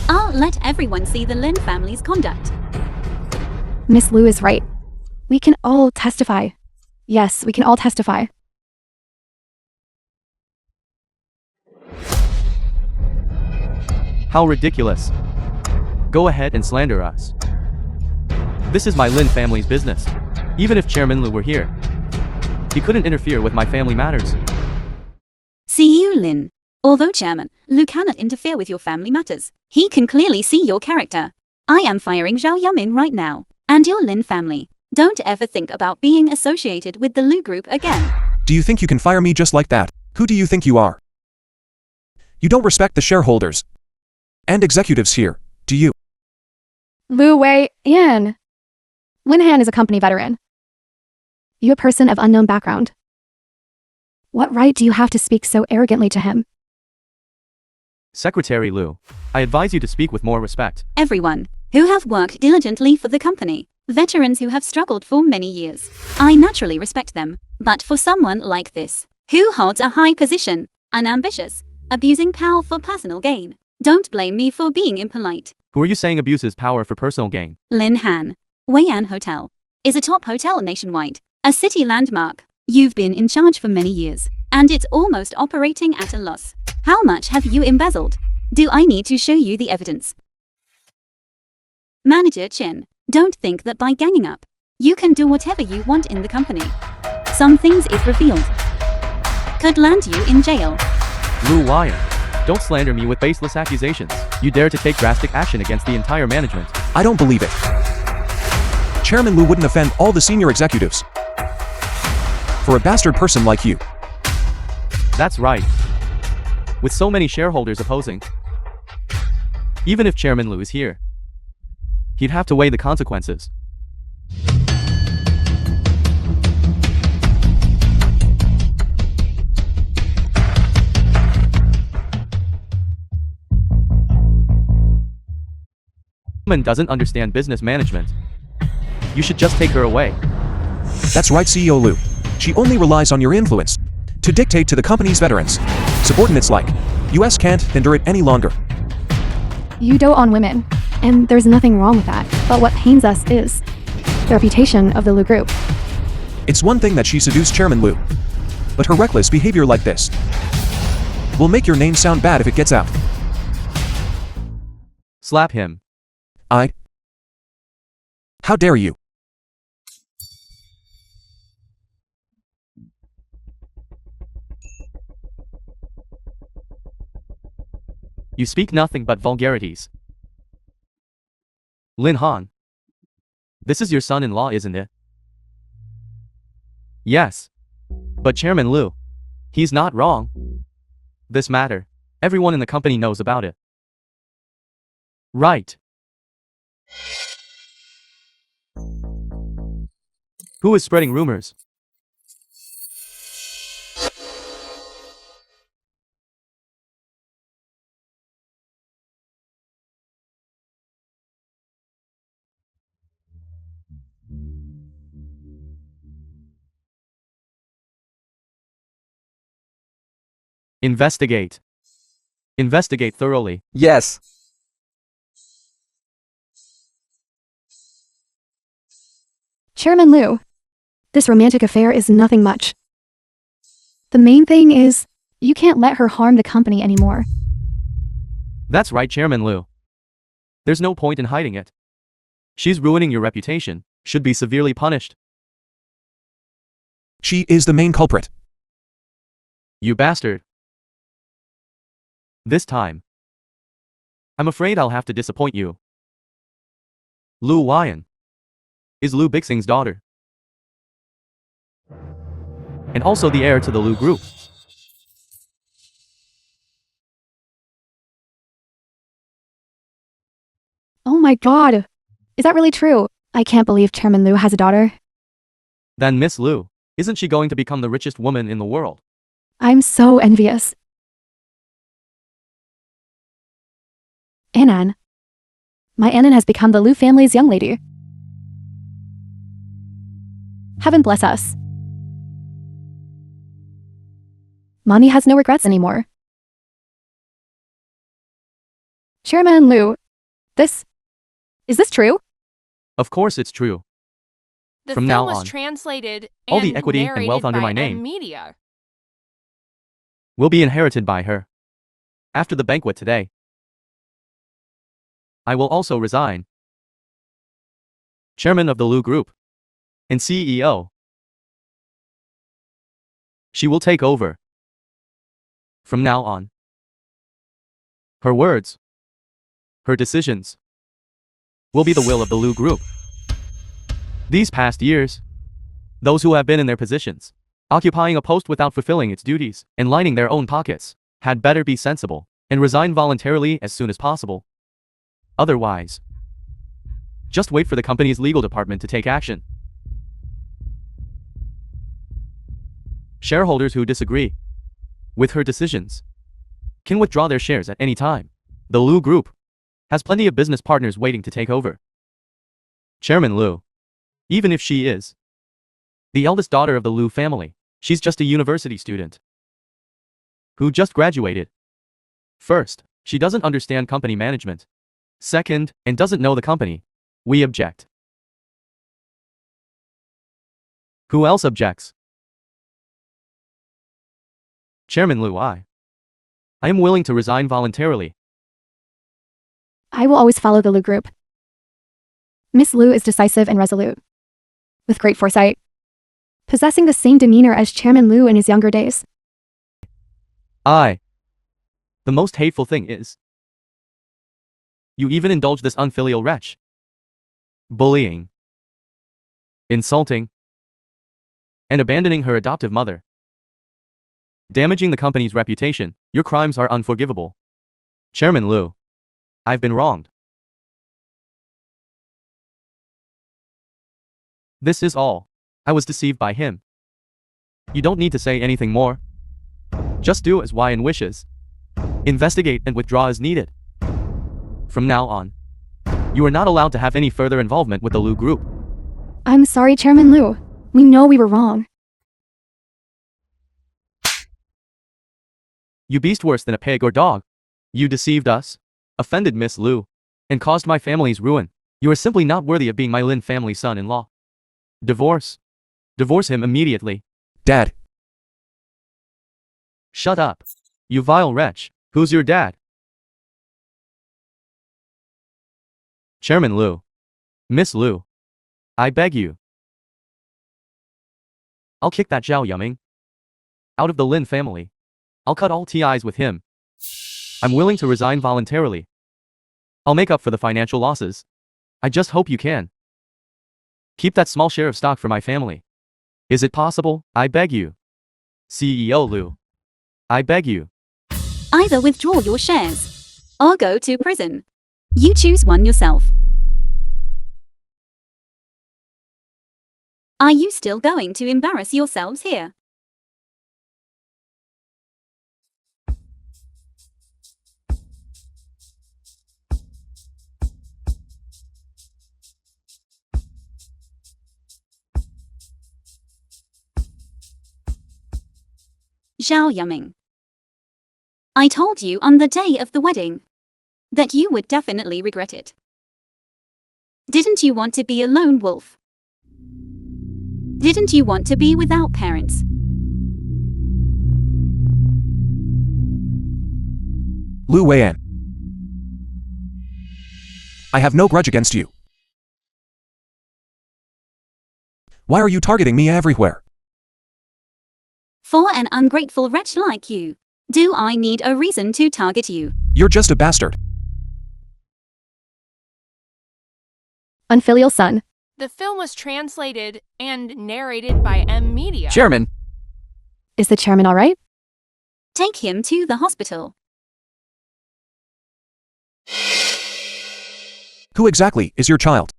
I'll let everyone see the Lin family's conduct. Miss Liu is right. We can all testify Yes, we can all testify. How ridiculous. Go ahead and slander us. This is my Lin family's business. Even if Chairman Lu were here, he couldn't interfere with my family matters. See you, Lin. Although Chairman Lu cannot interfere with your family matters, he can clearly see your character. I am firing Zhao Yamin right now. And your Lin family. Don't ever think about being associated with the Lu group again. Do you think you can fire me just like that? Who do you think you are? You don't respect the shareholders and executives here, do you? Lu Wei Yan. Lin Han is a company veteran. You a person of unknown background. What right do you have to speak so arrogantly to him? Secretary Lu, I advise you to speak with more respect. Everyone who have worked diligently for the company, veterans who have struggled for many years. I naturally respect them, but for someone like this, who holds a high position, unambitious, abusing power for personal gain, don't blame me for being impolite. Who are you saying abuses power for personal gain? Lin Han, Weian Hotel, is a top hotel nationwide, a city landmark. You've been in charge for many years, and it's almost operating at a loss. How much have you embezzled? Do I need to show you the evidence? Manager Chen, don't think that by ganging up, you can do whatever you want in the company. Some things, if revealed, could land you in jail. Lu Wyan, don't slander me with baseless accusations. You dare to take drastic action against the entire management. I don't believe it. Chairman Lu wouldn't offend all the senior executives for a bastard person like you. That's right. With so many shareholders opposing, even if Chairman Lu is here, he'd have to weigh the consequences. Woman doesn't understand business management. You should just take her away. That's right, CEO Lu. She only relies on your influence to dictate to the company's veterans. Subordinates like US can't endure it any longer. You dote on women, and there's nothing wrong with that. But what pains us is the reputation of the Lu group. It's one thing that she seduced Chairman Lu, but her reckless behavior like this will make your name sound bad if it gets out. Slap him. How dare you? You speak nothing but vulgarities. Lin Han. This is your son-in-law, isn't it? Yes. But Chairman Lu, he's not wrong. This matter, everyone in the company knows about it. Right. Who is spreading rumors? Investigate. Investigate thoroughly. Yes. Chairman Lu, this romantic affair is nothing much. The main thing is, you can't let her harm the company anymore. That's right, Chairman Lu. There's no point in hiding it. She's ruining your reputation, should be severely punished. She is the main culprit. You bastard. This time, I'm afraid I'll have to disappoint you. Lu Wyan is Lu Bixing's daughter, and also the heir to the Lu group. Oh my god. Is that really true? I can't believe Chairman Lu has a daughter. Then Miss Lu, isn't she going to become the richest woman in the world? I'm so envious. Anan. My Anan has become the Lu family's young lady. Heaven bless us. Mommy has no regrets anymore. Chairman Lu, is this true? Of course it's true. The From film now was on, translated all the and equity and wealth narrated under by my name Media. will be inherited by her. After the banquet today, I will also resign. Chairman of the Lu Group and CEO. She will take over. From now on, her words, her decisions, will be the will of the Lu Group. These past years, those who have been in their positions, occupying a post without fulfilling its duties and lining their own pockets, had better be sensible and resign voluntarily as soon as possible. Otherwise, just wait for the company's legal department to take action. Shareholders who disagree with her decisions can withdraw their shares at any time. The Lu Group has plenty of business partners waiting to take over. Chairman Lu, even if she is the eldest daughter of the Lu family, she's just a university student who just graduated. First, she doesn't understand company management. Second, and doesn't know the company. We object. Who else objects? Chairman Lu, I am willing to resign voluntarily. I will always follow the Lu Group. Miss Lu is decisive and resolute, with great foresight, possessing the same demeanor as Chairman Lu in his younger days. The most hateful thing is, you even indulge this unfilial wretch. Bullying, insulting, and abandoning her adoptive mother. Damaging the company's reputation, your crimes are unforgivable. Chairman Lu, I've been wronged. This is all. I was deceived by him. You don't need to say anything more. Just do as Yn wishes. Investigate and withdraw as needed. From now on, you are not allowed to have any further involvement with the Lu Group. I'm sorry, Chairman Lu. We know we were wrong. You beast worse than a pig or dog. You deceived us, offended Miss Lu, and caused my family's ruin. You are simply not worthy of being my Lin family son-in-law. Divorce. Divorce him immediately. Dad, Shut up. You vile wretch. Who's your dad? Chairman Lu. Miss Lu. I beg you. I'll kick that Zhao Yuming out of the Lin family. I'll cut all ties with him. I'm willing to resign voluntarily. I'll make up for the financial losses. I just hope you can. Keep that small share of stock for my family. Is it possible? I beg you. CEO Lu. I beg you. Either withdraw your shares or go to prison. You choose one yourself. Are you still going to embarrass yourselves here? Zhao Yuming. I told you on the day of the wedding that you would definitely regret it. Didn't you want to be a lone wolf? Didn't you want to be without parents? Lu Weian. I have no grudge against you. Why are you targeting me everywhere? For an ungrateful wretch like you, do I need a reason to target you? You're just a bastard. Unfilial son. The film was translated and narrated by Media. Chairman, Is the chairman all right? Take him to the hospital. Who exactly is your child?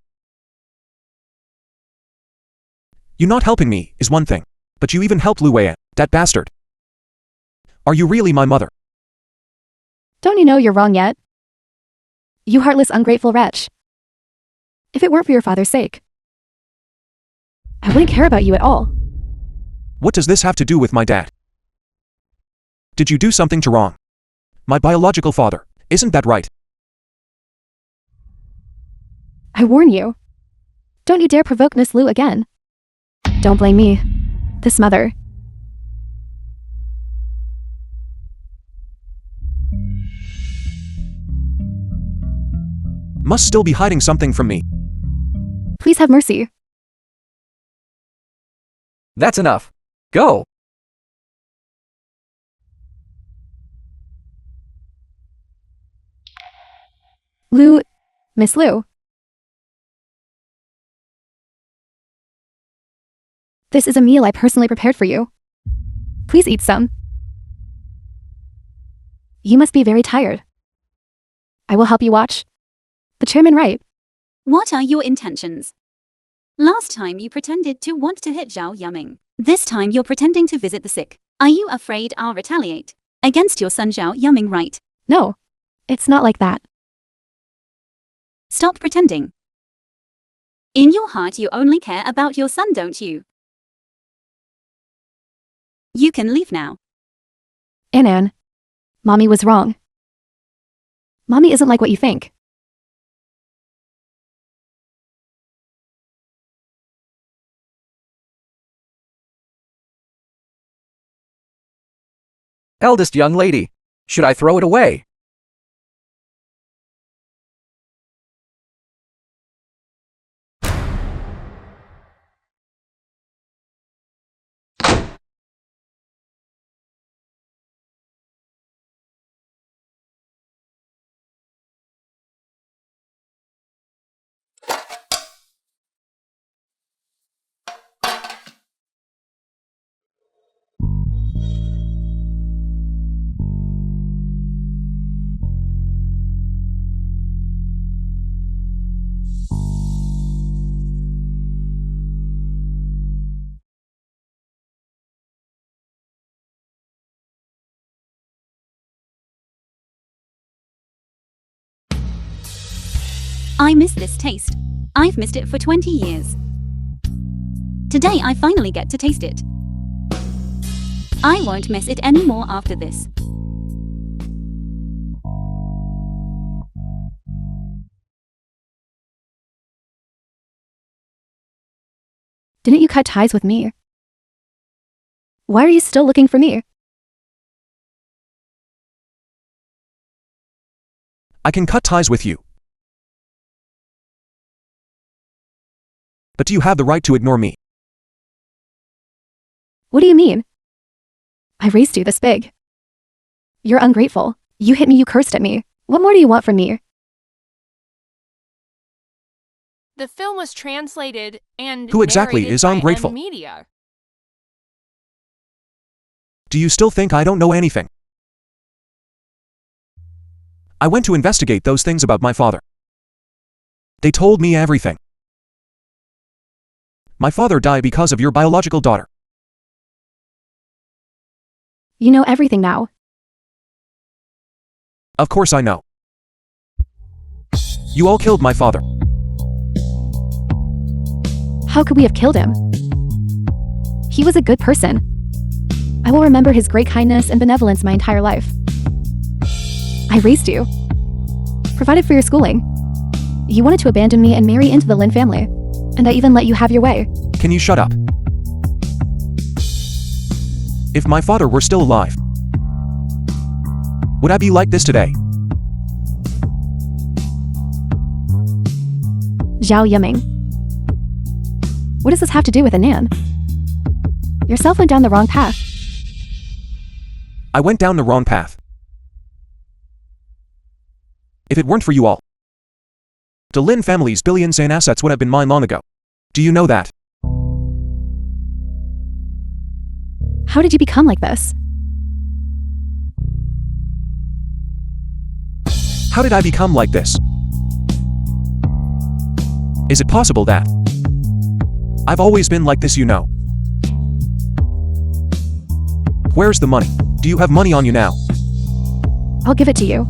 You not helping me is one thing, but you even helped Lu Weian, that bastard. Are you really my mother? Don't you know you're wrong yet? You heartless, ungrateful wretch. If it weren't for your father's sake, I wouldn't care about you at all. What does this have to do with my dad? Did you do something to wrong my biological father? Isn't that right? I warn you. Don't you dare provoke Miss Lu again. Don't blame me. This mother. Must still be hiding something from me. Please have mercy. That's enough. Go. Lou. Miss Lou. This is a meal I personally prepared for you. Please eat some. You must be very tired. I will help you watch. The chairman right. What are your intentions? Last time you pretended to want to hit Zhao Yuming. This time you're pretending to visit the sick. Are you afraid I'll retaliate against your son Zhao Yuming, right? No. It's not like that. Stop pretending. In your heart you only care about your son, don't you? You can leave now. Ann. Mommy was wrong. Mommy isn't like what you think. Eldest young lady. Should I throw it away? I miss this taste. I've missed it for 20 years. Today I finally get to taste it. I won't miss it anymore after this. Didn't you cut ties with me? Why are you still looking for me? I can cut ties with you. But do you have the right to ignore me? What do you mean? I raised you this big. You're ungrateful. You hit me, you cursed at me. What more do you want from me? The film was translated and Who exactly narrated is by ungrateful? Media. Do you still think I don't know anything? I went to investigate those things about my father. They told me everything. My father died because of your biological daughter. You know everything now. Of course I know. You all killed my father. How could we have killed him? He was a good person. I will remember his great kindness and benevolence my entire life. I raised you. Provided for your schooling. You wanted to abandon me and marry into the Lin family. And I even let you have your way. Can you shut up? If my father were still alive, would I be like this today? Zhao Yuming. What does this have to do with Anan? Yourself went down the wrong path. I went down the wrong path. If it weren't for you all, the Lin family's billions in assets would have been mine long ago. Do you know that? How did you become like this? How did I become like this? Is it possible that I've always been like this, you know? Where's the money? Do you have money on you now? I'll give it to you.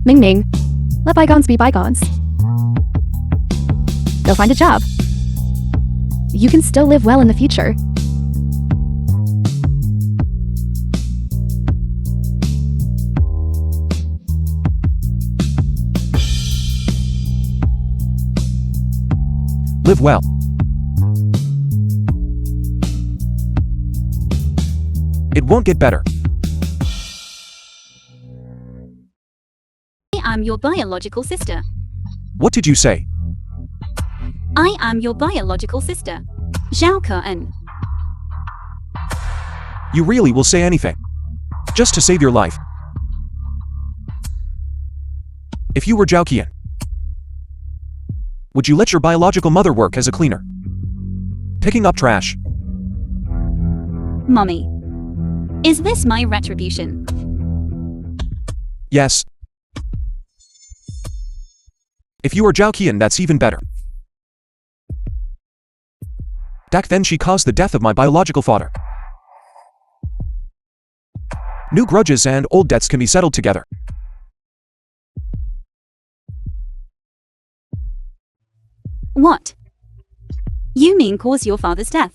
Ming Ming, let bygones be bygones. Go find a job. You can still live well in the future. Live well. It won't get better. I am your biological sister. What did you say? I am your biological sister. Zhao Ke-en. You really will say anything. Just to save your life. If you were Zhao Qian, would you let your biological mother work as a cleaner? Picking up trash. Mommy. Is this my retribution? Yes. If you are Zhao Qian, that's even better. Back then she caused the death of my biological father. New grudges and old debts can be settled together. What? You mean cause your father's death?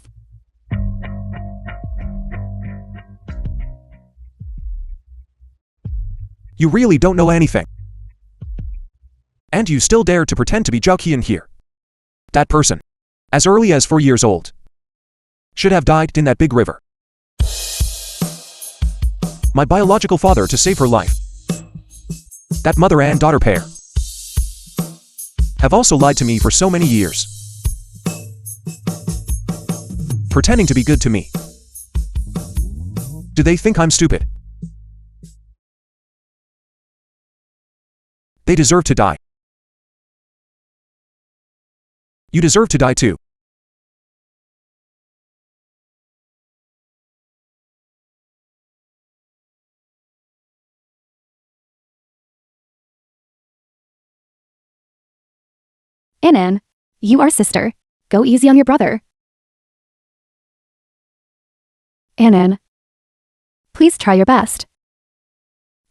You really don't know anything. And you still dare to pretend to be Zhao Qian here. That person, as early as 4 years old, should have died in that big river. My biological father to save her life. That mother and daughter pair have also lied to me for so many years. Pretending to be good to me. Do they think I'm stupid? They deserve to die. You deserve to die too. Anan, you are sister. Go easy on your brother. Anan, please try your best.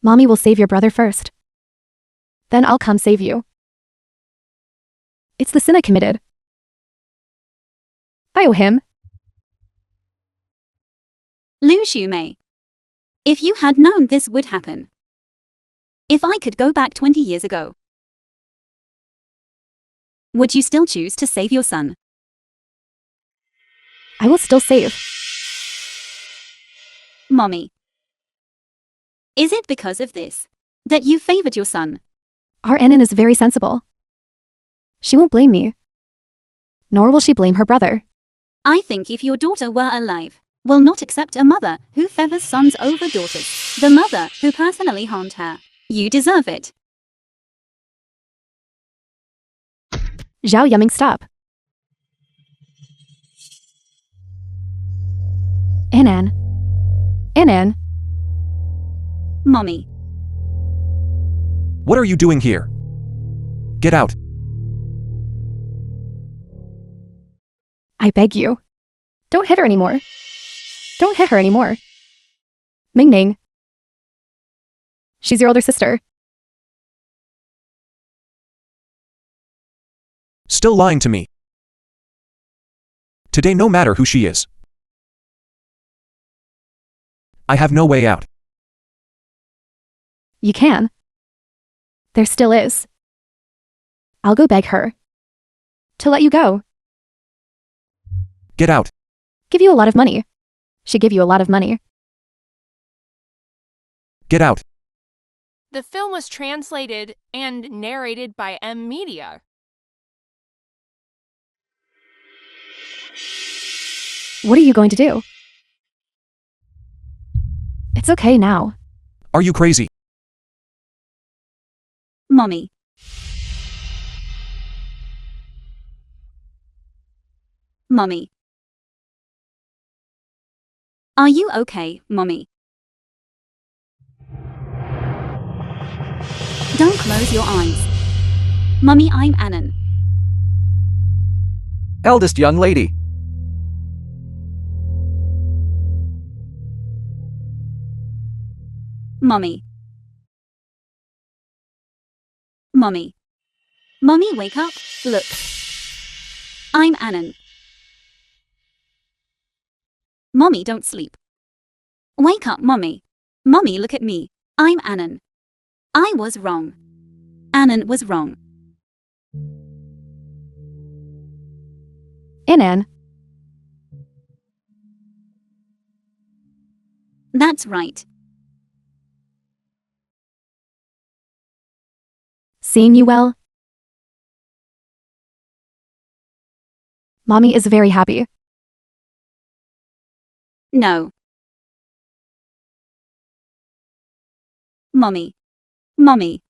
Mommy will save your brother first. Then I'll come save you. It's the sin I committed. I owe him. Lu Shumei. If you had known this would happen. If I could go back 20 years ago. Would you still choose to save your son? I will still save. Mommy. Is it because of this that you favored your son? Our Anan is very sensible. She won't blame me. Nor will she blame her brother. I think if your daughter were alive, will not accept a mother who favors sons over daughters, the mother who personally harmed her. You deserve it. Zhao Yuming, stop. Anan. Anan. Mommy. What are you doing here? Get out. I beg you. Don't hit her anymore. Don't hit her anymore. Ming Ning. She's your older sister. Still lying to me. Today, no matter who she is, I have no way out. You can. There still is. I'll go beg her to let you go. Get out. Give you a lot of money. She give you a lot of money. Get out. The film was translated and narrated by M Media. What are you going to do? It's okay now. Are you crazy? Mommy. Mommy. Are you okay, Mommy? Don't close your eyes. Mommy, I'm Anan. Eldest young lady. Mommy. Mommy. Mommy, wake up. Look. I'm Anan. Mommy, don't sleep. Wake up, Mommy. Mommy, look at me. I'm Anan. I was wrong. Anan was wrong. In. That's right. Seeing you well. Mommy is very happy. No. Mommy. Mommy.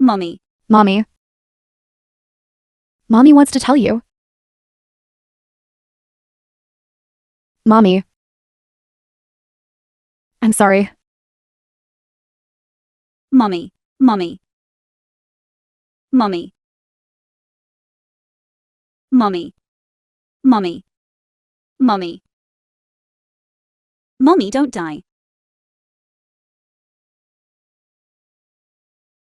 Mommy. Mommy. Mommy wants to tell you. Mommy. I'm sorry. Mommy. Mommy. Mommy. Mommy. Mommy. Mommy. Mommy, don't die.